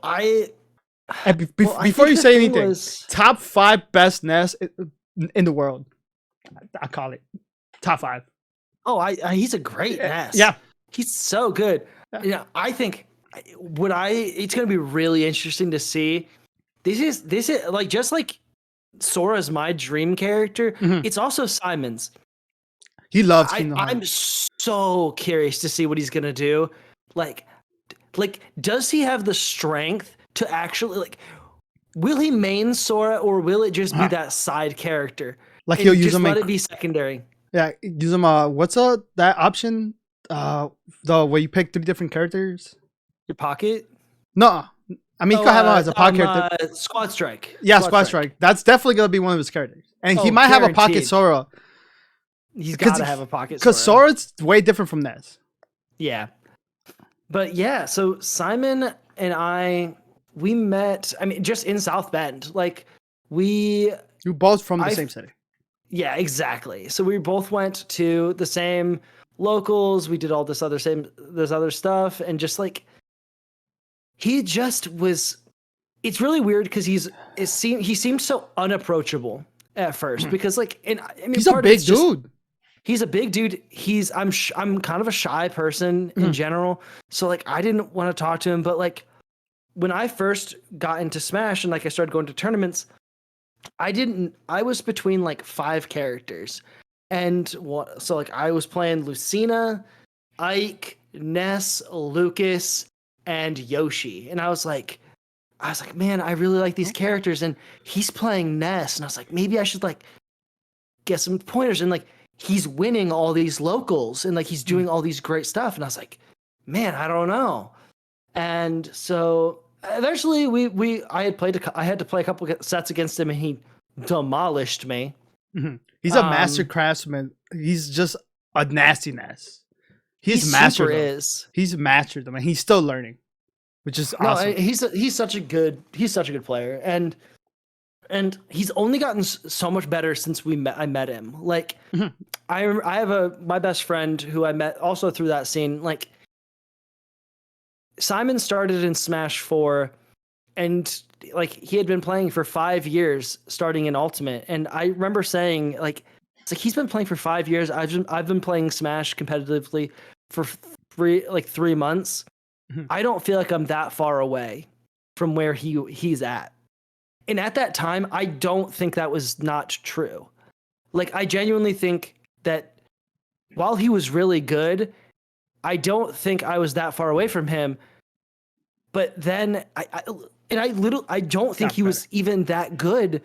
before you say anything, top 5 best Ness in the world. I call it top 5. Oh, he's a great Ness. Yeah, he's so good. Yeah, I think it's gonna be really interesting to see. This is like just like Sora's my dream character. It's also Simon's. He loves Kingdom Hearts. I'm so curious to see what he's gonna do. Like, does he have the strength to actually will he main Sora or will it just be that side character? Like he'll use him. Let it be secondary. Yeah, use him. What's that option? The where you pick 3 different characters. Your pocket? No. I mean, you can have him as a pocket character. Squad Strike. Yeah, Squad Strike. That's definitely going to be one of his characters. And he might have a pocket Sora. He's got to have a pocket Sora. Because Sora's way different from Ness. Yeah. But yeah, so Simon and we met, I mean, just in South Bend. You're both from the same city. Yeah, exactly. So we both went to the same locals. We did all this other stuff. And just he just was. It's really weird because he seemed so unapproachable at first because he's a big dude. He's a big dude. I'm kind of a shy person in general, so I didn't want to talk to him. But when I first got into Smash and I started going to tournaments, I was between 5 characters, and I was playing Lucina, Ike, Ness, Lucas, and Yoshi, and I was like, man, I really like these characters, and he's playing Ness, and I was like, maybe I should get some pointers, and he's winning all these locals, and he's doing all these great stuff, and I was like, man, I don't know. And so Eventually, I had to play a couple sets against him, and he demolished me. He's a master craftsman. He's just a nastiness. He's mastered them. He's mastered them, and he's still learning, which is awesome. He's such a good player, and he's only gotten so much better since I met him. Like, I have my best friend who I met also through that scene. Like, Simon started in Smash 4, and like he had been playing for 5 years, starting in Ultimate. And I remember saying, like, it's like he's been playing for 5 years. I've been playing Smash competitively for 3 months. I don't feel like I'm that far away from where he's at. And at that time, I don't think that was not true. Like, I genuinely think that while he was really good, I don't think I was that far away from him. But then I don't think he was even that good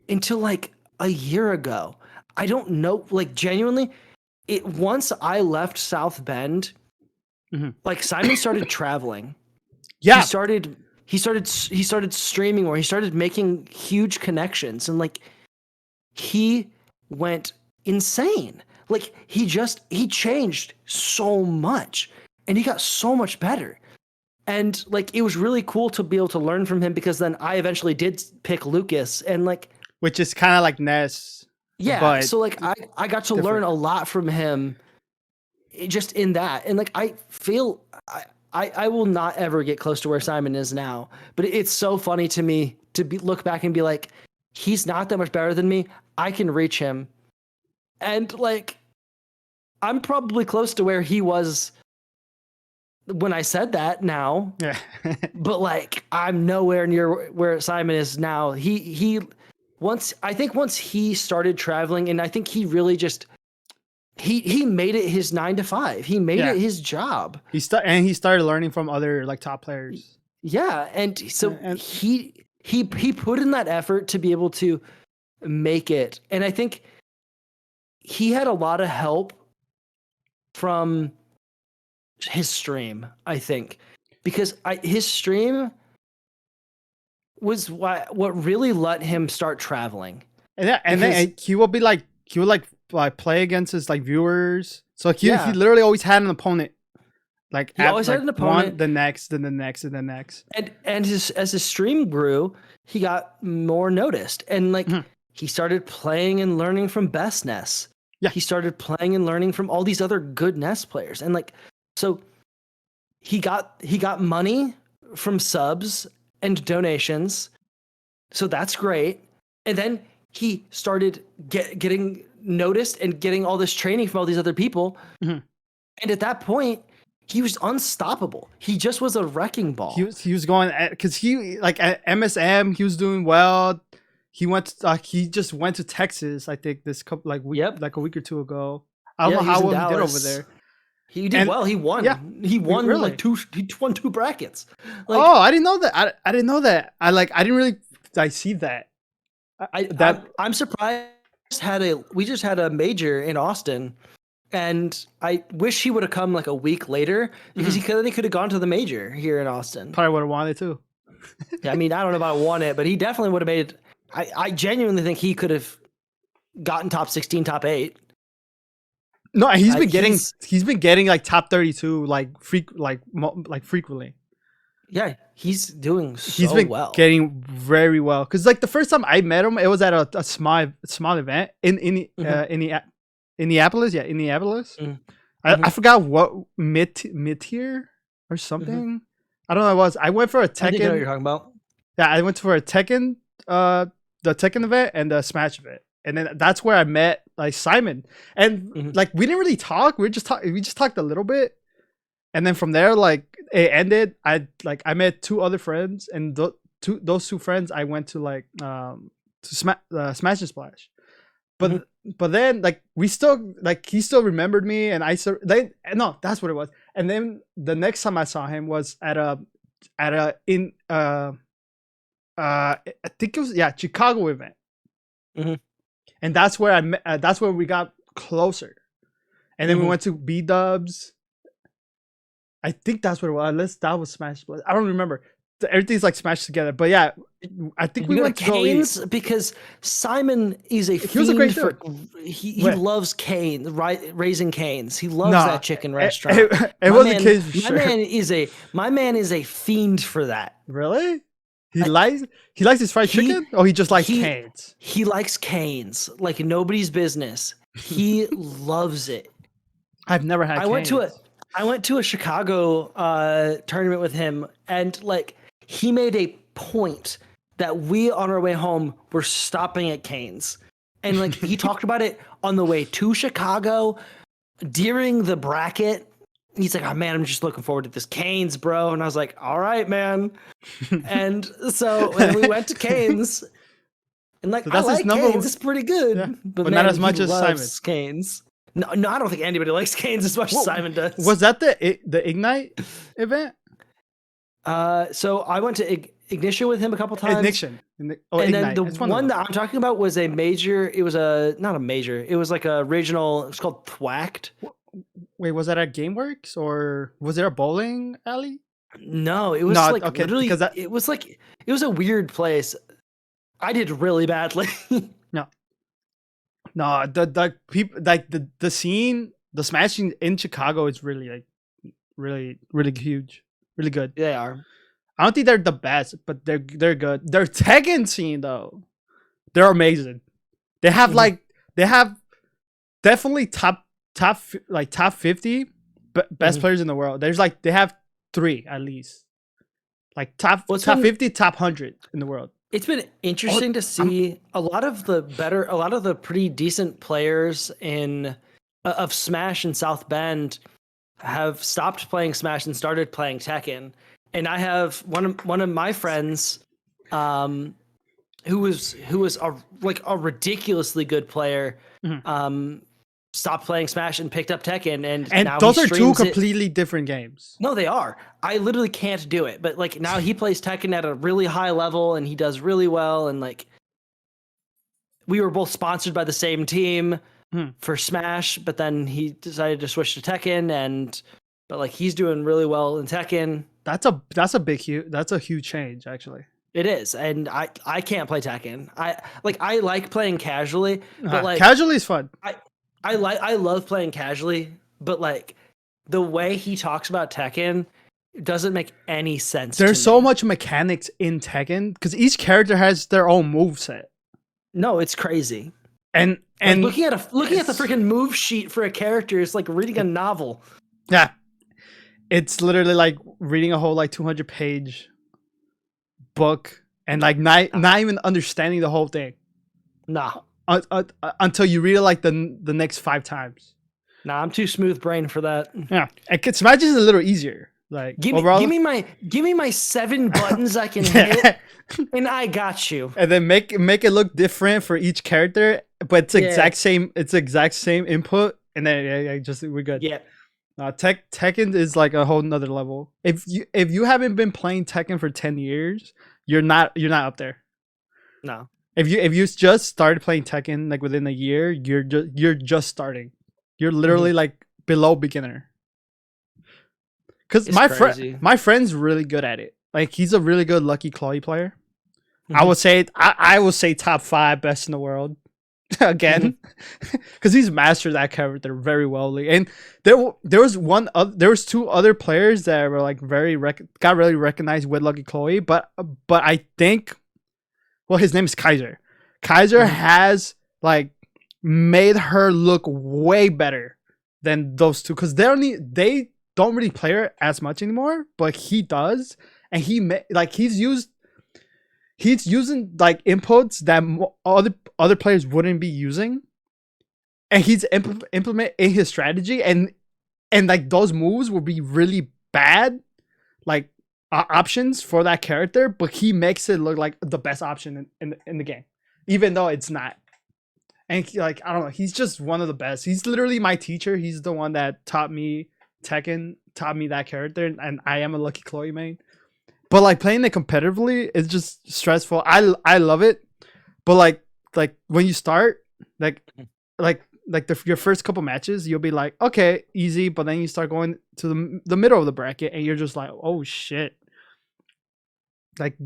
until like a year ago. I don't know, like, genuinely, once I left South Bend, like, Simon started traveling. Yeah. He started streaming, or he started making huge connections, and like he went insane. Like, he changed so much, and he got so much better. And like, it was really cool to be able to learn from him, because then I eventually did pick Lucas, and like, which is kind of like Ness. Yeah. So like, I got to learn a lot from him just in that. And like, I feel I will not ever get close to where Simon is now, but it's so funny to me to look back and be like, he's not that much better than me. I can reach him. And like, I'm probably close to where he was when I said that now. Yeah. But like, I'm nowhere near where Simon is now. Once he started traveling, and I think he really just he made it his 9 to 5. He made it his job. He started learning from other like top players. Yeah, and so he put in that effort to be able to make it. And I think he had a lot of help from his stream, I think, because his stream was what really let him start traveling. And then he would play against his like viewers. So he literally always had an opponent. Like, he always had an opponent. One, the next, then the next, and the next. And as his stream grew, he got more noticed. And like, he started playing and learning from best Ness. Yeah. He started playing and learning from all these other good Ness players. And like, so he got money from subs and donations. So that's great. And then he started getting noticed and getting all this training from all these other people. And at that point, he was unstoppable. He just was a wrecking ball. He was going, because he like at MSM, he was doing well. He just went to Texas, I think, this couple like a week or two ago. I don't know how well he did over there. He did well. He won. Yeah, he won really? He won 2 brackets. Like, oh, I didn't know that. I didn't know that. I didn't really see that. I'm surprised. We just had a major in Austin, and I wish he would have come like a week later, because he could have gone to the major here in Austin. Probably would have wanted to. I mean, I don't know about won it, but he definitely would have made it. I genuinely think he could have gotten top 16, top 8. No, he's been getting like top 32 frequently. Yeah, he's doing well. He's been getting very well, because like the first time I met him, it was at a small event in Indianapolis. Yeah, Indianapolis. I forgot what mid-tier or something. I don't know what it was. I went for a Tekken. I think I know what you're talking about. Yeah, I went for a Tekken, the Tekken event and the Smash event. And then that's where I met like Simon, and like we didn't really talk. We just talked a little bit, and then from there, like it ended. I met 2 other friends, and those 2 friends I went to like to Smash and Splash. But then like we still like he still remembered me, and that's what it was. And then the next time I saw him was at I think it was Chicago event. And that's where I met, that's where we got closer. And then we went to B-Dubs. I think that's what it was. Unless that was Smash Bros. I don't remember. everything's like smashed together. But yeah, I think we went to canes because Simon is a fiend for. He loves canes, right? Raising canes. He loves that chicken restaurant. It was a case for sure. My man is a fiend for that. Really? He likes his fried chicken, or he just likes canes? He likes canes like nobody's business. He loves it. I've never had. I went to a Chicago tournament with him, and like he made a point that we on our way home were stopping at Cane's, and like he talked about it on the way to Chicago during the bracket. He's like, "Oh man, I'm just looking forward to this Cane's, bro." And I was like, "All right, man." And so when we went to Cane's, and like, so I like Cane's, it's pretty good, but man, not as much as Simon. Cane's. No, I don't think anybody likes Cane's as much as Simon does. Was that the Ignite event? So I went to Ignition with him a couple times. Ignition. And then the one that I'm talking about was a major. It was not a major. It was like a regional. It's called Thwacked. Wait, was that at GameWorks or was there a bowling alley? No, it was literally. It was a weird place. I did really badly. No, the people like the scene, the smashing in Chicago is really really huge, really good. They are. I don't think they're the best, but they're good. Their Tekken scene though, they're amazing. They have they have definitely top 50 best players in the world. There's they have 3 at least, like top 50, top 100 in the world. It's been interesting to see a lot of the pretty decent players of Smash in South Bend have stopped playing Smash and started playing Tekken. And I have one of my friends, who was a ridiculously good player, stopped playing Smash and picked up Tekken, and now those are 2 completely different games. No, they are. I literally can't do it, but like now he plays Tekken at a really high level and he does really well. And like we were both sponsored by the same team for Smash, but then he decided to switch to Tekken, but like he's doing really well in Tekken. That's a huge change actually. It is, and I can't play Tekken. I like playing casually, but like casually is fun. I love playing casually, but like the way he talks about Tekken doesn't make any sense. There's so much mechanics in Tekken because each character has their own moveset. No, it's crazy. And like looking at the freaking move sheet for a character is like reading a novel. Yeah, it's literally like reading a whole 200-page book and like not even understanding the whole thing. Nah. Until you read it the next 5 times. Nah, I'm too smooth brain for that. Yeah, Smash is a little easier. Like give me my 7 buttons I can hit, and I got you. And then make it look different for each character, but it's exact same. It's exact same input, and then we're good. Yeah. Tekken is like a whole nother level. If you haven't been playing Tekken for 10 years, you're not up there. No. If you just started playing Tekken like within a year, you're just starting. You're literally like below beginner. Because my friend's really good at it. Like he's a really good Lucky Chloe player. I would say I would say top 5 best in the world. Again, because he's mastered that character very well. And there was 2 other players that were like got really recognized with Lucky Chloe, but I think, well, his name is Kaiser. Kaiser has like made her look way better than those 2 because they don't really play her as much anymore, but he does, and he's using like inputs that other players wouldn't be using, and he's implement in his strategy, and like those moves will be really bad, like options for that character, but he makes it look like the best option in the game, even though it's not. And I don't know, he's just one of the best. He's literally my teacher. He's the one that taught me Tekken, taught me that character, and I am a Lucky Chloe main. But like playing it competitively is just stressful. I love it, but like when you start your first couple matches, you'll be like, okay, easy, but then you start going to the middle of the bracket, and you're just like, oh shit. Like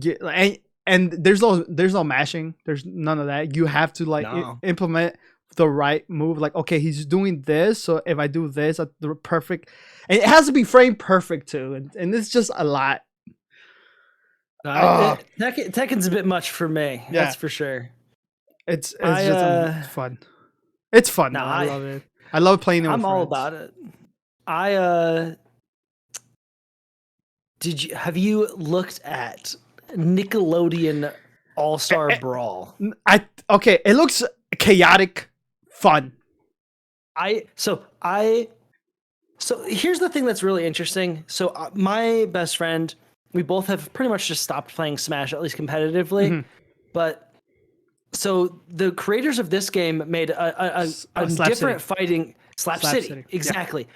and there's no mashing. There's none of that. You have to like implement the right move. Like, okay, he's doing this, so if I do this at the perfect, and it has to be frame perfect too. And it's just a lot. Tekken's a bit much for me. Yeah. That's for sure. It's just fun. It's fun. No, I love it. I love playing it. I'm all about it. Have you looked at Nickelodeon All-Star Brawl? Okay, it looks chaotic, fun. So here's the thing that's really interesting. So my best friend, we both have pretty much just stopped playing Smash, at least competitively. Mm-hmm. But so the creators of this game made a different fighting Slap City. Exactly.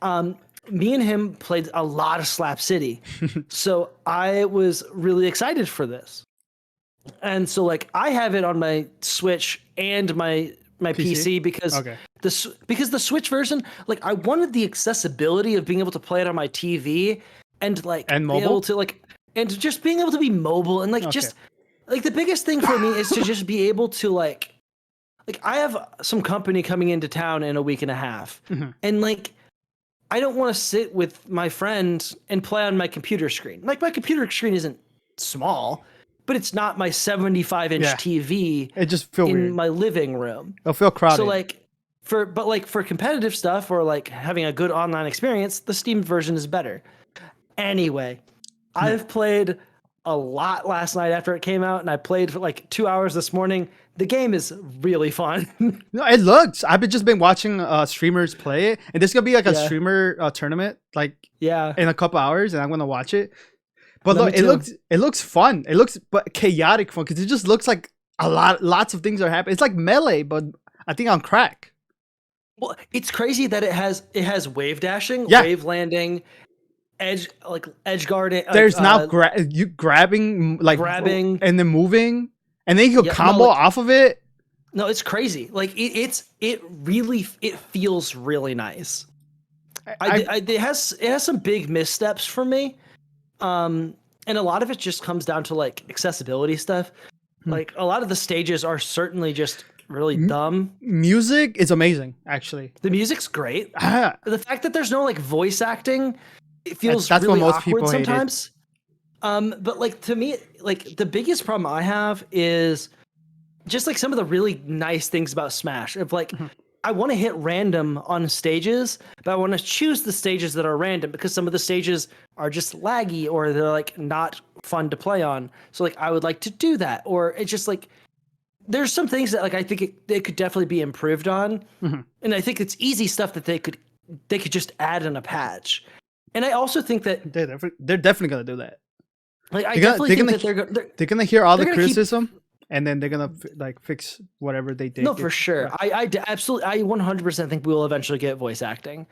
Yeah. Me and him played a lot of Slap City. So I was really excited for this. And so like I have it on my Switch and my PC because the Switch version, like I wanted the accessibility of being able to play it on my TV and like and mobile? Be able to like and just being able to be mobile and like just like the biggest thing for me is to just be able to like I have some company coming into town in a week and a half. Mm-hmm. And like I don't want to sit with my friend and play on my computer screen. Like my computer screen isn't small, but it's not my 75-inch TV. It just feels in weird. My living room. It'll feel crowded. So like for competitive stuff or like having a good online experience, the Steam version is better. Anyway, I've played a lot last night after it came out, and I played for like 2 hours this morning. The game is really fun. No, it looks. I've just been watching streamers play it, and there's gonna be like a streamer tournament, like in a couple hours, and I'm gonna watch it. But look, it looks fun. It looks but chaotic fun because it just looks like lots of things are happening. It's like Melee, but I think on crack. Well, it's crazy that it has wave dashing, wave landing, edge guarding. There's now grabbing and then moving. And then you can combo off of it. No, it's crazy. Like it really feels really nice. It has some big missteps for me, and a lot of it just comes down to like accessibility stuff. Like a lot of the stages are certainly just really dumb. Music is amazing, actually. The music's great. The fact that there's no like voice acting, it feels really what most awkward people sometimes. But like to me, like the biggest problem I have is just like some of the really nice things about Smash. Of like, I want to hit random on stages, but I want to choose the stages that are random because some of the stages are just laggy or they're like not fun to play on. So like I would like to do that, or it's just like there's some things that like I think they could definitely be improved on, and I think it's easy stuff that they could just add in a patch. And I also think that they're definitely gonna do that. Like I definitely think that they're gonna hear all the criticism, and then they're gonna like fix whatever they did. No, for sure. I absolutely, I 100% think we will eventually get voice acting.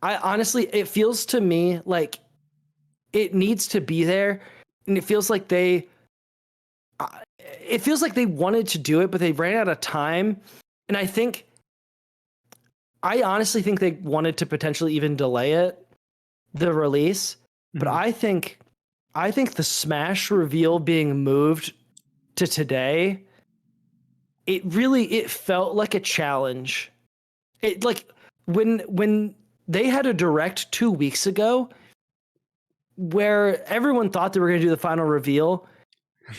I honestly, it feels to me like it needs to be there, and it feels like they wanted to do it, but they ran out of time. And I honestly think they wanted to potentially even delay the release, but I think the Smash reveal being moved to today, it felt like a challenge. It like when they had a direct 2 weeks ago where everyone thought they were going to do the final reveal.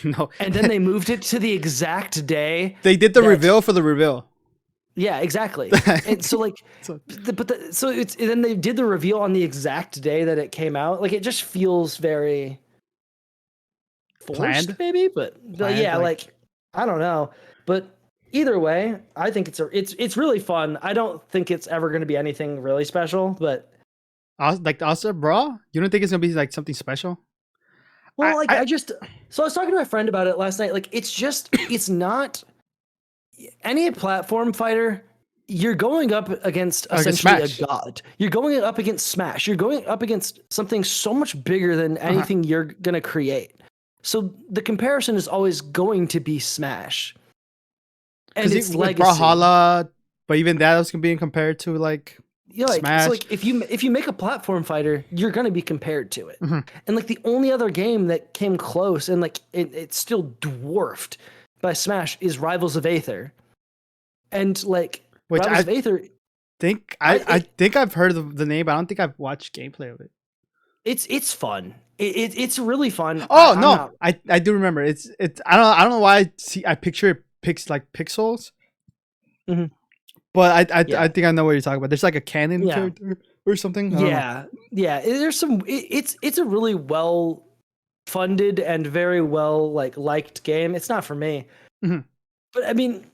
No. And then they moved it to the exact day. They did the reveal for the reveal. Yeah, exactly. And so like, then they did the reveal on the exact day that it came out. Like it just feels very forced, planned? Maybe, but yeah, like I don't know. But either way, I think it's really fun. I don't think it's ever going to be anything really special, but like also, bro, you don't think it's gonna be like something special? Well, I was talking to my friend about it last night. Like it's not any platform fighter. You're going up against essentially a god. You're going up against Smash. You're going up against something so much bigger than anything you're gonna create. So the comparison is always going to be Smash. And it's legacy. Brawlhalla, but even that was being compared to like Smash. So like if you make a platform fighter, you're gonna be compared to it. Mm-hmm. And like the only other game that came close and like it's still dwarfed by Smash is Rivals of Aether. And like Which Rivals of Aether, I think I've heard of the name, but I don't think I've watched gameplay of it. It's fun. It's really fun. Oh, I do remember. It's I don't know why I picture it pixels. Mm-hmm. But I think I know what you're talking about. There's like a cannon character or something. Yeah. There's some. It's a really well funded and very well liked game. It's not for me, mm-hmm. but I mean,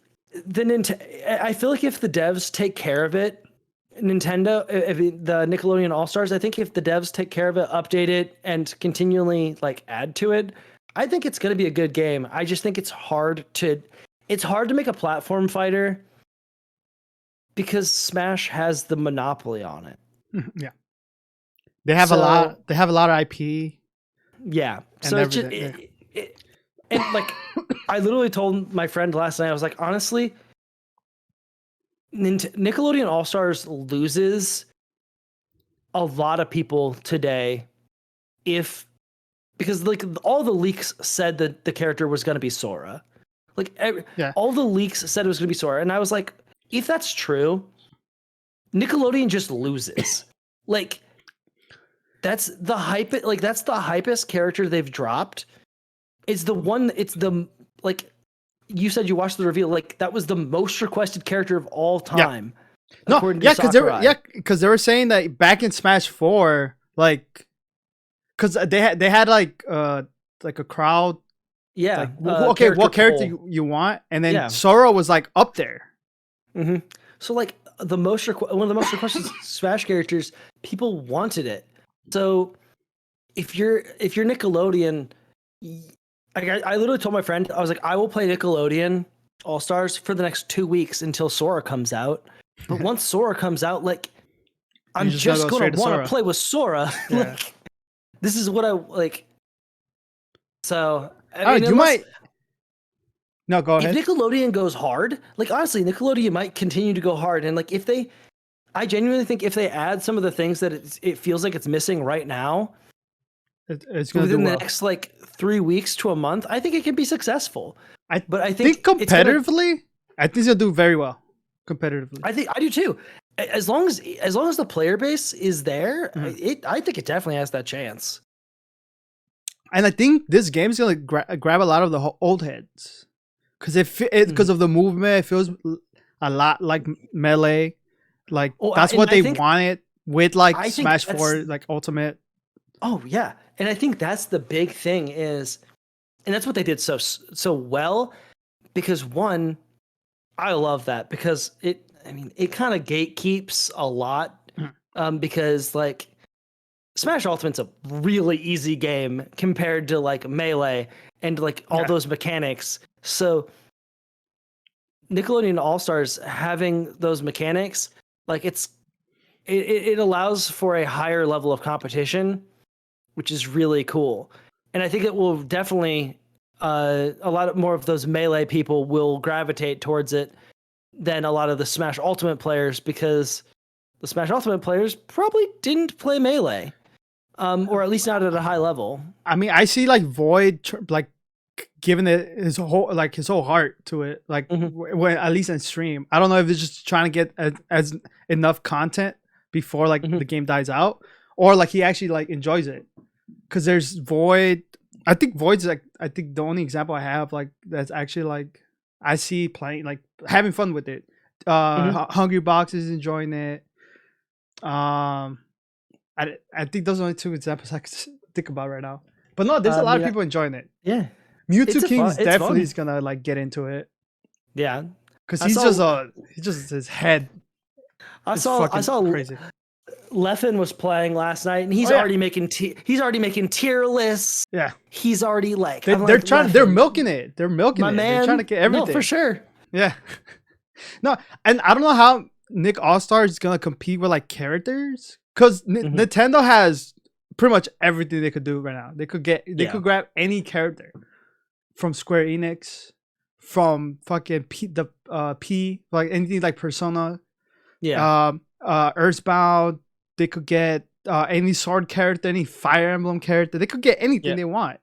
I feel like if the devs take care of it, Nintendo, the Nickelodeon All Stars, I think if the devs take care of it, update it, and continually add to it, I think it's going to be a good game. I just think it's hard to make a platform fighter because Smash has the monopoly on it. Yeah, they have a lot. They have a lot of IP. Yeah, so it's just and I literally told my friend last night. I was like, honestly, Nickelodeon All Stars loses a lot of people today, because all the leaks said that the character was going to be Sora. All the leaks said it was going to be Sora, and I was like, if that's true, Nickelodeon just loses. That's the hype. That's the hypest character they've dropped. It's the one. It's the you said you watched the reveal. That was the most requested character of all time. Yeah. Because they were saying that back in Smash 4, because they had a crowd. Yeah. What character you want, and then Sora was up there. Mm-hmm. So one of the most requested Smash characters, people wanted it. So if you're Nickelodeon, I literally told my friend, I was like, I will play Nickelodeon All Stars for the next 2 weeks until Sora comes out. But once Sora comes out, I'm just going to want to play with Sora. Yeah. This is what I like. So you might. No, go ahead. If Nickelodeon goes hard, honestly, Nickelodeon might continue to go hard. And I genuinely think if they add some of the things that it feels like it's missing right now, it's going to within the next 3 weeks to a month, I think it can be successful. I think competitively, I think it'll do very well. Competitively, I do too. As long as the player base is there, I think it definitely has that chance. And I think this game is going to grab a lot of the old heads. Because of the movement, it feels a lot like Melee. That's what they wanted with Smash 4 Ultimate. Oh yeah, and I think that's the big thing and that's what they did so well. Because one, I love that because it kind of gatekeeps a lot. Because Smash Ultimate's a really easy game compared to Melee and all those mechanics. So Nickelodeon All Stars having those mechanics, it allows for a higher level of competition, which is really cool. And I think it will definitely a lot more of those Melee people will gravitate towards it than a lot of the Smash Ultimate players, because the Smash Ultimate players probably didn't play Melee. Or at least not at a high level. I mean, I see Void giving it his whole heart to it, when, at least in stream. I don't know if it's just trying to get as enough content before the game dies out, or he actually enjoys it. Because there's Void. I think Void's I think the only example I have that's actually I see playing having fun with it. Hungry Box is enjoying it. I think those are only two examples I could think about right now. But no, there's a lot of people enjoying it. Yeah. Mewtwo Kings definitely is gonna get into it. Yeah. Because he's just his head. I saw crazy. Leffen was playing last night, and he's already making tier lists. Yeah. He's already they're milking it. They're milking it. They're trying to get everything. No, for sure. Yeah. No, and I don't know how Nick All-Star is gonna compete with characters. Because Nintendo has pretty much everything they could do right now. They could grab any character from Square Enix, from fucking anything like Persona. Yeah. Earthbound. They could get any sword character, any Fire Emblem character. They could get anything they want.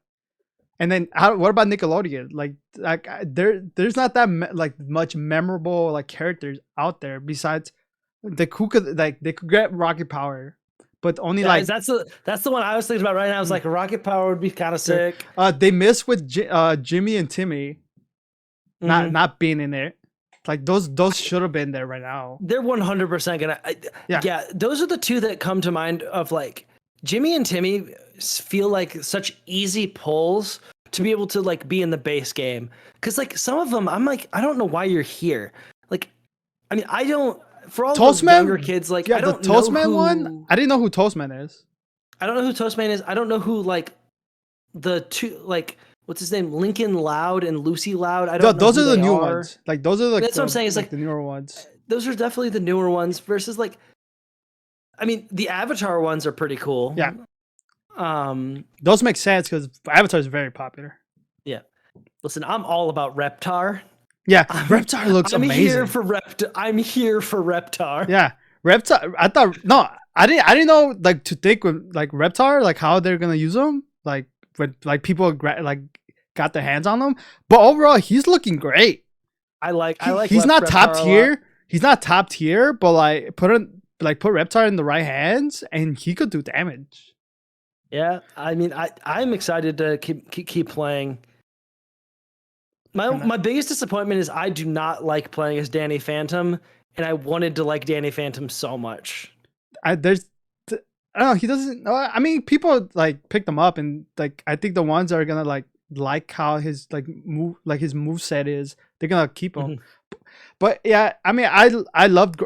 And then what about Nickelodeon? Like there's not that like much memorable like characters out there besides they could get Rocket Power, but only that's the one I was thinking about right now. I was like, Rocket Power would be kind of sick. They missed with Jimmy and Timmy not being in there. Like those should have been there right now. They're 100% gonna. Yeah, those are the two that come to mind of like Jimmy and Timmy feel like such easy pulls to be able to like be in the base game. Cause like some of them, I'm like, I don't know why you're here. Like, I mean, I don't. For all those younger kids, like I don't the Toastman one. I didn't know who Toastman is. I don't know who Toastman is. I don't know who like the two like. What's his name? Lincoln Loud and Lucy Loud. I don't know. Those are the new ones. Like those are that's what I'm saying. Is like the newer ones. Those are definitely the newer ones versus like. I mean, the Avatar ones are pretty cool. Yeah. Those make sense because Avatar is very popular. Yeah. Listen, I'm all about Reptar. Yeah, Reptar looks amazing. I'm here for Reptar. Yeah, Reptar. I didn't know like to think with like Reptar like how they're gonna use them like when like people like got their hands on them. But overall, he's looking great. I like. He's not top tier. He's not top tier, but like put Reptar in the right hands and he could do damage. Yeah, I mean, I'm excited to keep playing. My biggest disappointment is I do not like playing as Danny Phantom, and I wanted to like Danny Phantom so much. I don't know. He doesn't. I mean, people like pick them up, and like I think the ones that are gonna like how his his moveset is, they're gonna keep him. Mm-hmm. But yeah, I mean, I loved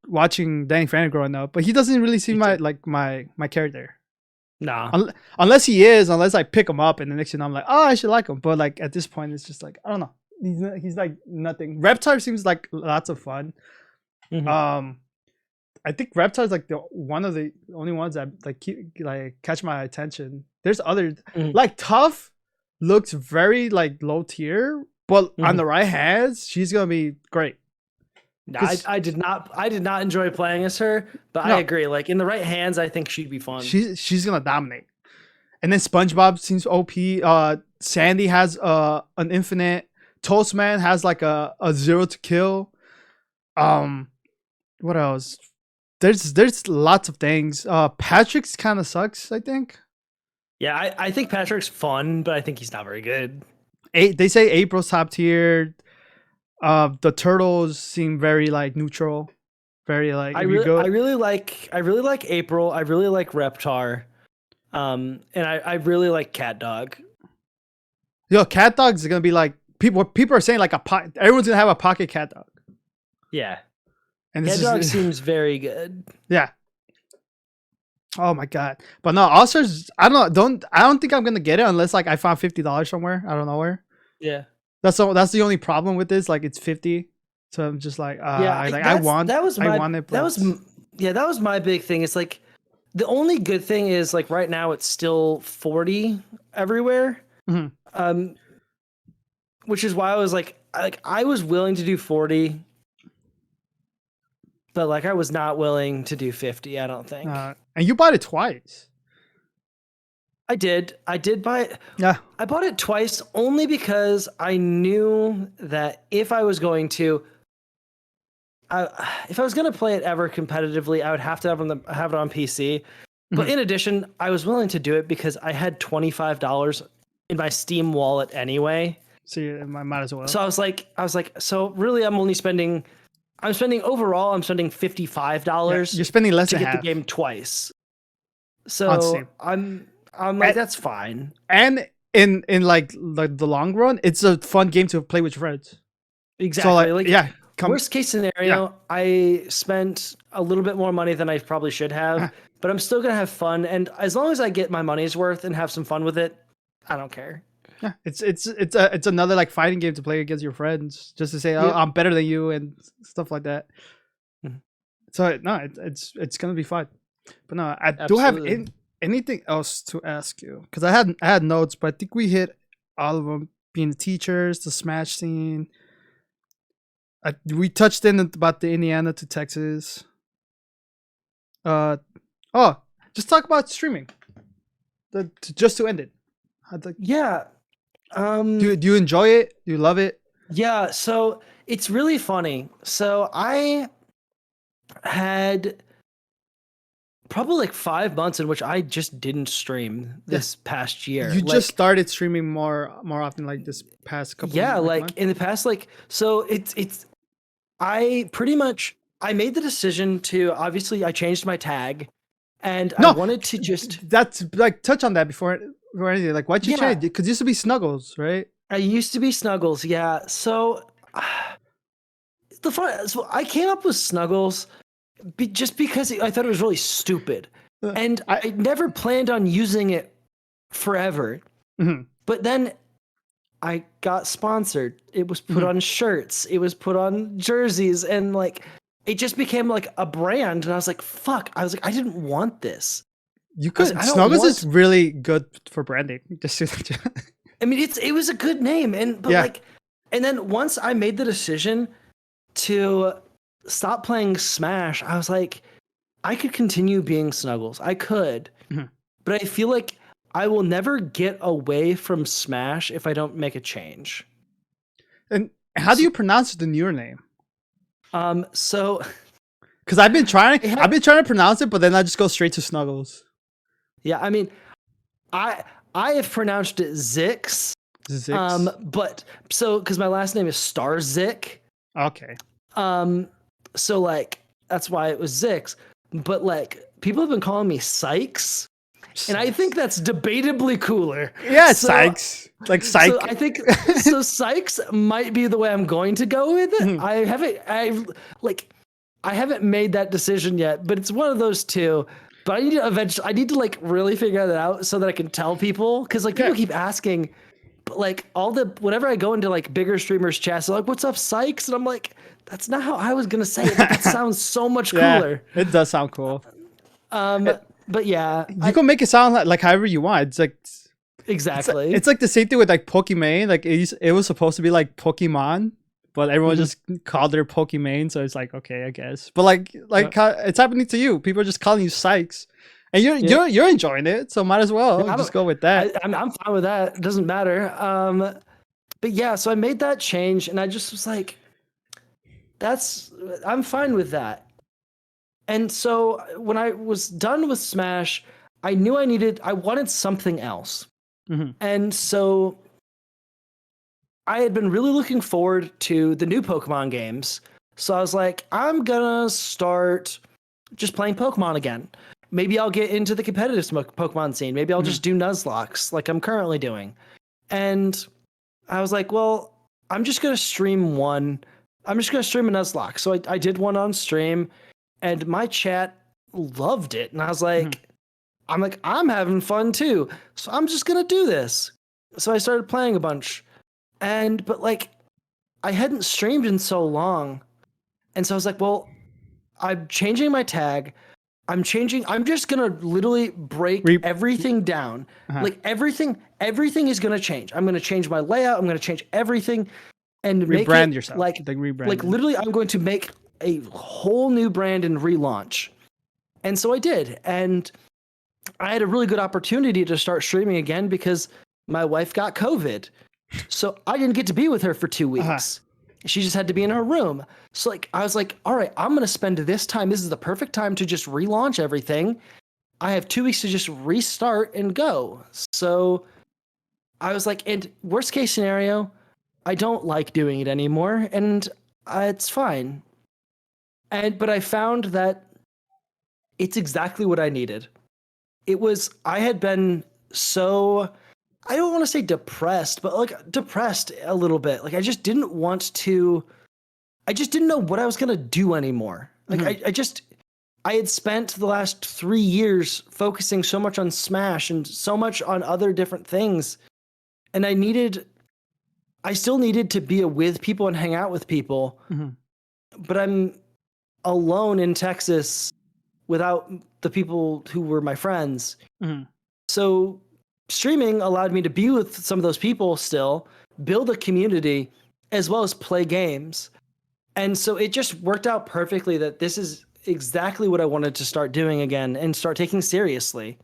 watching Danny Phantom growing up, but he doesn't really seem my character. Nah. Unless I pick him up and the next thing I'm like, oh, I should like him. But like at this point, it's just like I don't know. He's like nothing. Reptar seems like lots of fun. Mm-hmm. I think Reptar is like one of the only ones that catch my attention. There's others like Tough looks very like low tier, but on the right hands, she's gonna be great. No, I did not enjoy playing as her, but I agree. Like in the right hands, I think she'd be fun. She's gonna dominate. And then SpongeBob seems OP. Sandy has an infinite. Toastman has like a 0 to kill. What else? There's lots of things. Patrick's kind of sucks, I think. Yeah, I think Patrick's fun, but I think he's not very good. They say April's top tier. The turtles seem very like neutral, very like I really like April. I really like Reptar, and I really like Cat Dog. Yo, Cat Dog's gonna be like people are saying like everyone's gonna have a pocket Cat Dog. Yeah, and Cat Dog seems very good. Yeah. Oh my god! But no, Ausgarez. I don't think I'm gonna get it unless like I found $50 somewhere. I don't know where. Yeah. That's the only problem with this. Like it's 50, so I'm just like, I want it. That was my big thing. It's like the only good thing is like right now it's still 40 everywhere, which is why I was like I was willing to do 40, but like I was not willing to do 50. I don't think. And you bought it twice. I did buy it. Yeah. I bought it twice only because I knew that if I was going to play it ever competitively, I would have to have it on PC. But in addition, I was willing to do it because I had $25 in my Steam wallet anyway. So I might as well. So I was like, so really I'm spending $55. You're spending less to get half. The game twice. So I'm like, that's fine. And in like the long run, it's a fun game to play with your friends. Exactly. So worst case scenario, I spent a little bit more money than I probably should have, but I'm still gonna have fun. And as long as I get my money's worth and have some fun with it, I don't care. Yeah, it's another like fighting game to play against your friends, just to say, oh, I'm better than you and stuff like that. So no, it's gonna be fun. But no, I do have anything else to ask you, because I had notes, but I think we hit all of them. Being the teachers, the Smash scene. We touched in about the Indiana to Texas. Uh, oh, just talk about streaming. Just to end it. Yeah. Do you enjoy it? Do you love it? Yeah. So it's really funny. So I had probably like 5 months in which I just didn't stream this past year. You just started streaming more often, like this past couple. Yeah, like in the past, like so it's. I pretty much I made the decision to obviously I changed my tag, and I wanted to just that's like touch on that before anything. Like why'd you change? Because it used to be Snuggles, right? I used to be Snuggles, yeah. So so I came up with Snuggles just because I thought it was really stupid, and I never planned on using it forever. Mm-hmm. But then I got sponsored. It was put on shirts. It was put on jerseys, and like it just became like a brand. And I was like, "Fuck!" I was like, "I didn't want this." You could. Snuggles is really good for branding. I mean, it was a good name, and then once I made the decision to stop playing Smash, I was like, I could continue being Snuggles. I could, but I feel like I will never get away from Smash if I don't make a change. And how do you pronounce the newer name? So because I've been trying to pronounce it, but then I just go straight to Snuggles. Yeah, I mean, I have pronounced it Szykz. But so because my last name is Starzik. Okay. So like that's why it was Szykz. But like people have been calling me Szykz. And I think that's debatably cooler. Yeah, so, Szykz. Like Psych. So I think so Szykz might be the way I'm going to go with it. I haven't made that decision yet, but it's one of those two. But I need to like really figure that out so that I can tell people, because like people keep asking, but like whenever I go into like bigger streamers chats, they're like, "What's up, Szykz?" And I'm like, that's not how I was gonna say it. But that sounds so much cooler. It does sound cool. But yeah, you can make it sound like however you want. It's like exactly. It's like the same thing with like Pokimane. Like it was supposed to be like Pokemon, but everyone just called her Pokimane, so it's like okay, I guess. But like it's happening to you. People are just calling you Szykz, and you're enjoying it, so might as well just go with that. I'm fine with that. It doesn't matter. But yeah, so I made that change, and I just was like, I'm fine with that. And so when I was done with Smash, I knew I wanted something else. And so I had been really looking forward to the new Pokemon games. So I was like, I'm gonna start just playing Pokemon again. Maybe I'll get into the competitive Pokemon scene. Maybe I'll just do Nuzlocke like I'm currently doing. And I was like, well, I'm just gonna stream one. I'm just gonna stream a Nuzlocke. So I did one on stream, and my chat loved it. And I was like, I'm having fun too. So I'm just gonna do this. So I started playing a bunch. But like I hadn't streamed in so long. And so I was like, well, I'm changing my tag. I'm just gonna literally break everything down. Like everything is gonna change. I'm gonna change my layout. I'm gonna change everything and rebrand yourself. Like rebrand. Like literally, I'm going to make a whole new brand and relaunch. And so I did. And I had a really good opportunity to start streaming again because my wife got COVID. So I didn't get to be with her for 2 weeks. She just had to be in her room. So like I was like, all right, I'm going to spend this time. This is the perfect time to just relaunch everything. I have 2 weeks to just restart and go. So I was like, and worst case scenario, I don't like doing it anymore, and it's fine. But I found that it's exactly what I needed. I had been so, I don't want to say depressed, but like depressed a little bit. Like I just didn't know what I was going to do anymore. Like I had spent the last 3 years focusing so much on Smash and so much on other different things. And I still needed to be with people and hang out with people, but I'm alone in Texas without the people who were my friends. So streaming allowed me to be with some of those people still, build a community, as well as play games. And so it just worked out perfectly that this is exactly what I wanted to start doing again and start taking seriously.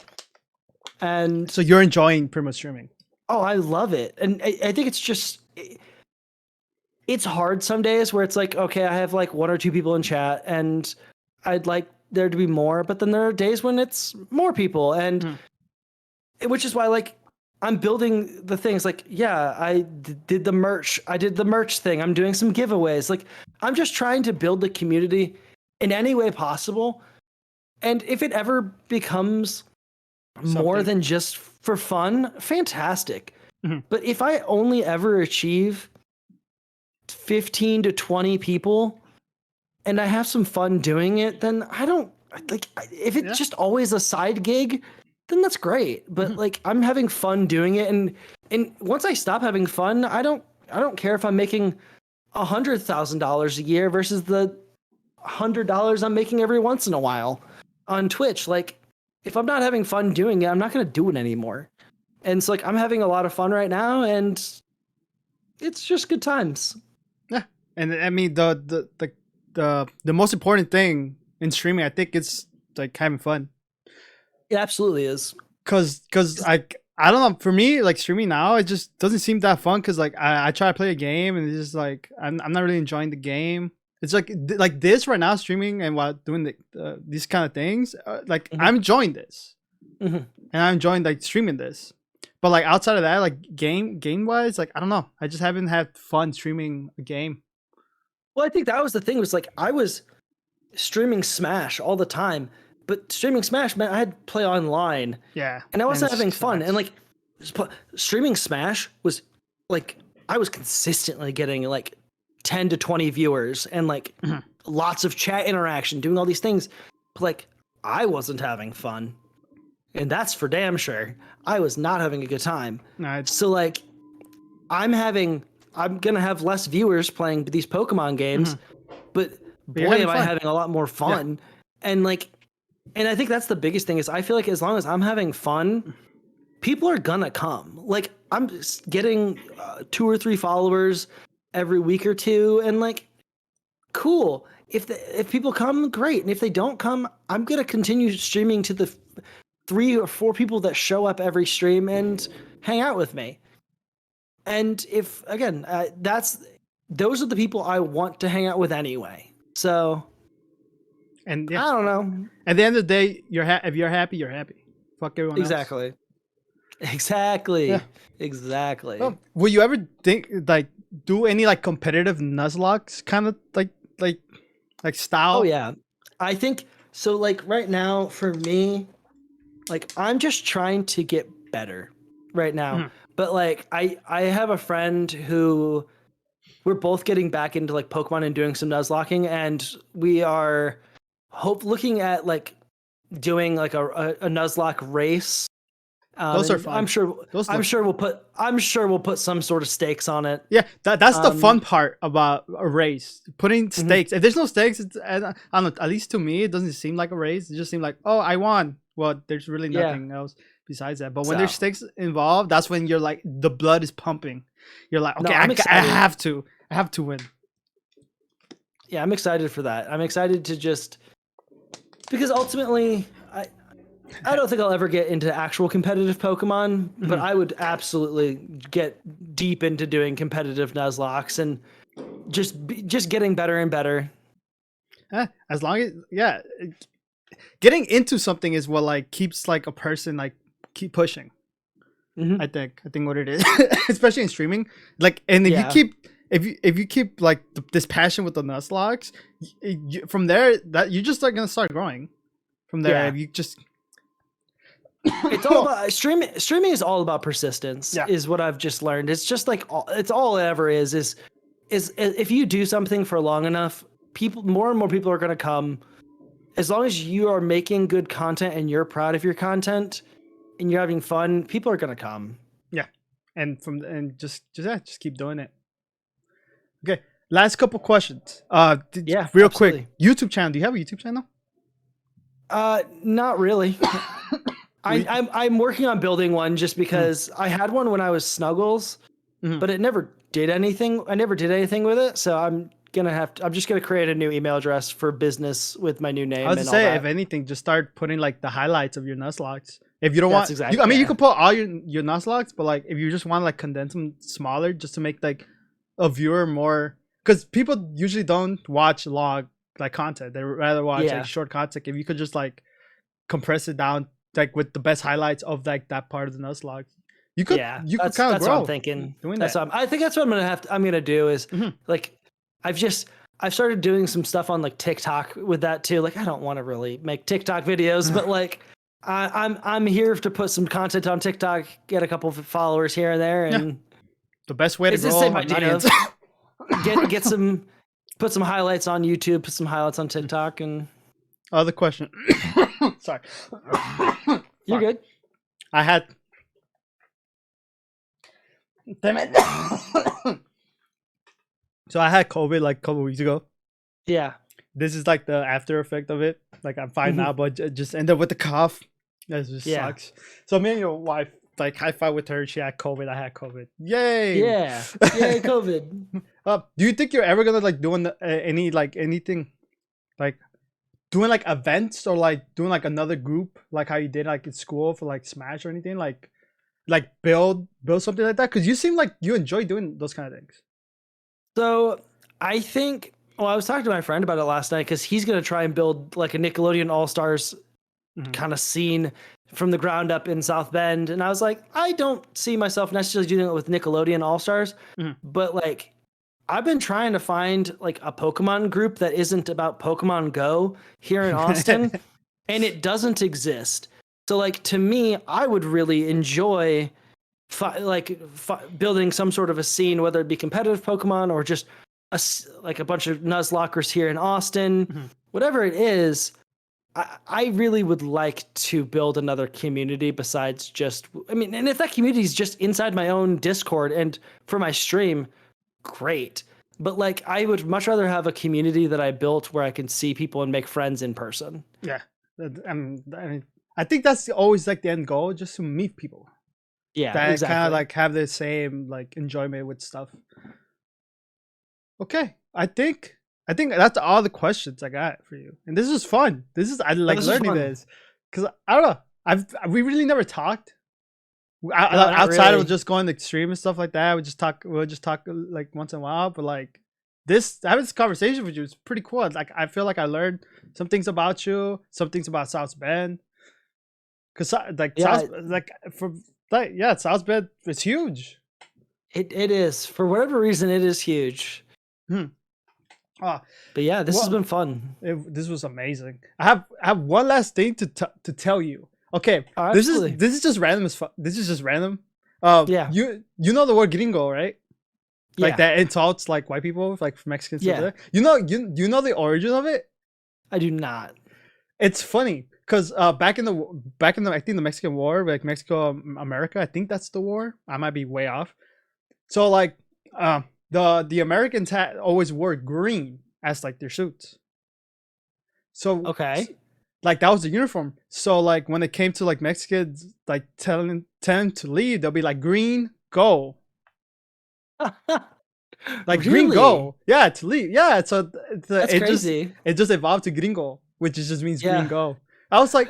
And so you're enjoying pretty much streaming. Oh, I love it. And I think it's just, it's hard some days where it's like, okay, I have like 1 or 2 people in chat and I'd like there to be more, but then there are days when it's more people. And which is why like I'm building the things like, yeah, did the merch. I did the merch thing. I'm doing some giveaways. Like I'm just trying to build the community in any way possible. And if it ever becomes more than just for fun, fantastic. But if I only ever achieve 15 to 20 people and I have some fun doing it, then I don't like, if it's just always a side gig, then that's great. But like I'm having fun doing it, and once I stop having fun, I don't care if I'm making $100,000 a year versus the $100 I'm making every once in a while on Twitch. Like if I'm not having fun doing it, I'm not going to do it anymore. And it's like I'm having a lot of fun right now, and it's just good times. Yeah, and I mean the most important thing in streaming, I think, it's like having fun. It absolutely is. Cause I don't know, for me, like streaming now, it just doesn't seem that fun. Cause like I try to play a game and it's just like I'm not really enjoying the game. It's like this right now, streaming and while doing these kind of things, like I'm enjoying this, and I'm enjoying like streaming this. But like outside of that, like game wise, like I don't know, I just haven't had fun streaming a game. Well, I think that was the thing, was like I was streaming Smash all the time, but streaming Smash meant I had to play online. Yeah, and I wasn't having fun. And like streaming Smash was like I was consistently getting like 10 to 20 viewers and like lots of chat interaction, doing all these things. But like I wasn't having fun. And that's for damn sure. I was not having a good time. So like I'm gonna have less viewers playing these Pokemon games, but boy am I having a lot more fun. And I think that's the biggest thing, is I feel like as long as I'm having fun, people are gonna come. Like I'm getting 2 or 3 followers every week or 2, and like cool. If people come, great. And if they don't come, I'm gonna continue streaming to the 3 or 4 people that show up every stream and hang out with me. And if again, those are the people I want to hang out with anyway. So, and I don't know. At the end of the day, if you're happy, you're happy. Fuck everyone else. Exactly. Yeah. Exactly. Well, will you ever think like do any like competitive Nuzlocke kind of like style? Oh yeah, I think so. Like right now, for me, like I'm just trying to get better right now. But like I have a friend who we're both getting back into like Pokemon and doing some Nuzlocking, and we are looking at like doing like a Nuzlocke race. Those are fun. I'm sure we'll put some sort of stakes on it. Yeah, that's the fun part about a race. Putting stakes. If there's no stakes, I don't know, at least to me, it doesn't seem like a race. It just seems like, oh, I won. Well, there's really nothing else besides that. But when there's stakes involved, that's when you're like, the blood is pumping. You're like, okay, I have to win. Yeah, I'm excited for that. I'm excited to because ultimately, I don't think I'll ever get into actual competitive Pokemon, but I would absolutely get deep into doing competitive Nuzlocks and just getting better and better. As long as getting into something is what like keeps like a person like keep pushing. I think what it is, especially in streaming. Like, and if you keep like this passion with the Nuzlocks, from there that you're just like gonna start growing. From there, if you just. It's all about streaming is all about persistence, is what I've just learned. It's just like it's all it ever is if you do something for long enough, more and more people are going to come. As long as you are making good content and you're proud of your content and you're having fun, people are going to come. Yeah. And just keep doing it. Okay. Last couple questions. Real quick. YouTube channel. Do you have a YouTube channel? Not really. I'm working on building one just because I had one when I was Snuggles, but it never did anything. I never did anything with it, so I'm I'm just gonna create a new email address for business with my new name. I was to say, if anything, just start putting like the highlights of your Nuzlocke. If you don't want, exactly, I mean, you can put all your Nuzlocke, but like if you just want to like condense them smaller, just to make like a viewer more, because people usually don't watch long like content. They rather watch like short content. If you could just like compress it down like with the best highlights of like that part of the Nuzlocke, you could kind of grow. That's what I'm thinking. I think that's what I'm gonna do is like I've started doing some stuff on like TikTok with that too. Like I don't want to really make TikTok videos, but like I'm here to put some content on TikTok, get a couple of followers here and there, and the best way to grow an audience. get some, put some highlights on YouTube, put some highlights on TikTok, and other question. Sorry, you're good. I had. Damn it. So I had COVID like a couple weeks ago. Yeah. This is like the after effect of it. Like I'm fine now, but just ended up with the cough. That just sucks. So me and your wife, like high five with her. She had COVID. I had COVID. Yay! Yeah. Yay, COVID. Do you think you're ever gonna like doing anything, like doing like events or like doing like another group like how you did like in school for like Smash or anything like build something like that? Because you seem like you enjoy doing those kind of things. So I think, I was talking to my friend about it last night because he's going to try and build like a Nickelodeon All-Stars kind of scene from the ground up in South Bend. And I was like, I don't see myself necessarily doing it with Nickelodeon All-Stars, but like I've been trying to find like a Pokemon group that isn't about Pokemon Go here in Austin, and it doesn't exist. So like to me, I would really enjoy building some sort of a scene, whether it be competitive Pokemon or just like a bunch of Nuzlockers here in Austin, whatever it is. I really would like to build another community besides just, and if that community is just inside my own Discord and for my stream, great. But like, I would much rather have a community that I built where I can see people and make friends in person. Yeah. I think that's always like the end goal, just to meet people. Yeah, that exactly. Kind of like have the same like enjoyment with stuff. Okay, I think that's all the questions I got for you, and this is fun. I like learning this because I don't know. We really never talked outside of just going to stream and stuff like that. We'll just talk like once in a while, but like having this conversation with you is pretty cool. Like I feel like I learned some things about you, some things about South Bend, because South Bend is huge. It is, for whatever reason, it is huge. But yeah, this has been fun. This was amazing. I have one last thing to tell you. Okay, this is just random as fuck. This is just random. Yeah, you know the word gringo, right? Like that insults like white people, like Mexicans. Yeah, you know the origin of it. I do not. It's funny because back in the I think the Mexican War, like Mexico America, I think that's the war. I might be way off. So like the Americans had always wore green as like their suits. So like that was the uniform. So like when it came to like Mexicans like telling to leave, they'll be like green go. Like really? Green go. Yeah, to leave. Yeah, so that's crazy. It just evolved to gringo, which just means green go. I was like,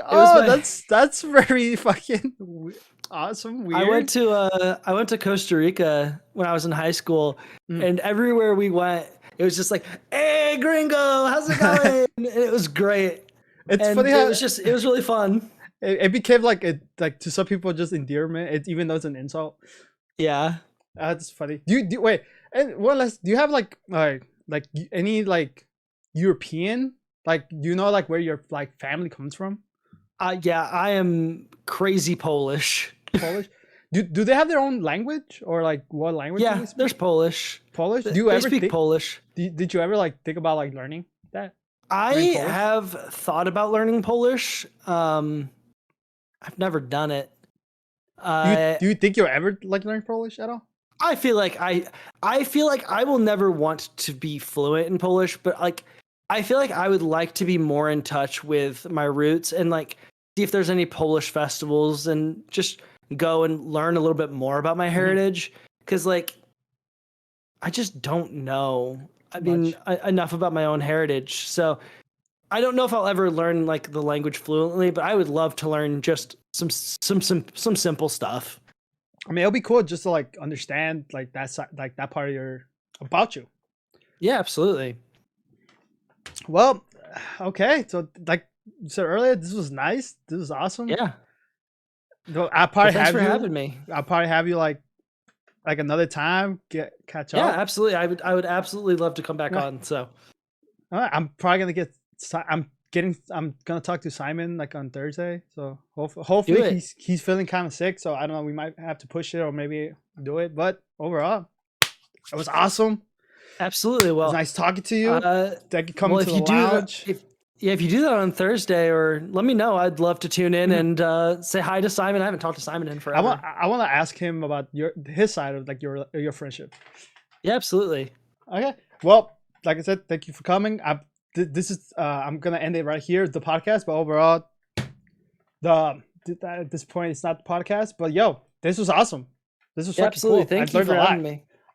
that's very fucking awesome. Weird. I went to Costa Rica when I was in high school, and everywhere we went, it was just like, "Hey, gringo, how's it going?" It was great. It's funny how it was really fun. It became like to some people just endearment. Even though it's an insult. Yeah, that's funny. Do you wait? And one last. Do you have like any like European? Like, do you know like where your like family comes from? Yeah, I am crazy Polish. Polish? Do they have their own language or like what language? Yeah, there's Polish. Polish? Do you ever speak Polish? Did you ever like think about like learning that? I have thought about learning Polish. I've never done it. Do you think you'll ever like learn Polish at all? I feel like I will never want to be fluent in Polish, but like I feel like I would like to be more in touch with my roots and like see if there's any Polish festivals and just go and learn a little bit more about my heritage. Cause like, I just don't know. I mean, enough about my own heritage. So I don't know if I'll ever learn like the language fluently, but I would love to learn just some simple stuff. I mean, it'll be cool just to like understand like that part of about you. Yeah, absolutely. Well, okay. So like you said earlier, this was nice. This was awesome. Yeah. I'll probably thanks have for you. having me. I'll probably have you like another time. Catch up. Yeah, absolutely. I would absolutely love to come back on. So I'm probably gonna I'm gonna talk to Simon like on Thursday. So hopefully he's feeling kind of sick. So I don't know. We might have to push it or maybe do it. But overall, it was awesome. Absolutely. Well, it was nice talking to you. Thank you coming to the lounge. If you do that on Thursday, or let me know. I'd love to tune in and say hi to Simon. I haven't talked to Simon in forever. I want to ask him about his side of like your friendship. Yeah, absolutely. Okay. Well, like I said, thank you for coming. This is I'm gonna end it right here, the podcast. But overall, at this point, it's not the podcast. But yo, this was awesome. This was fucking absolutely cool. Thank you for having me.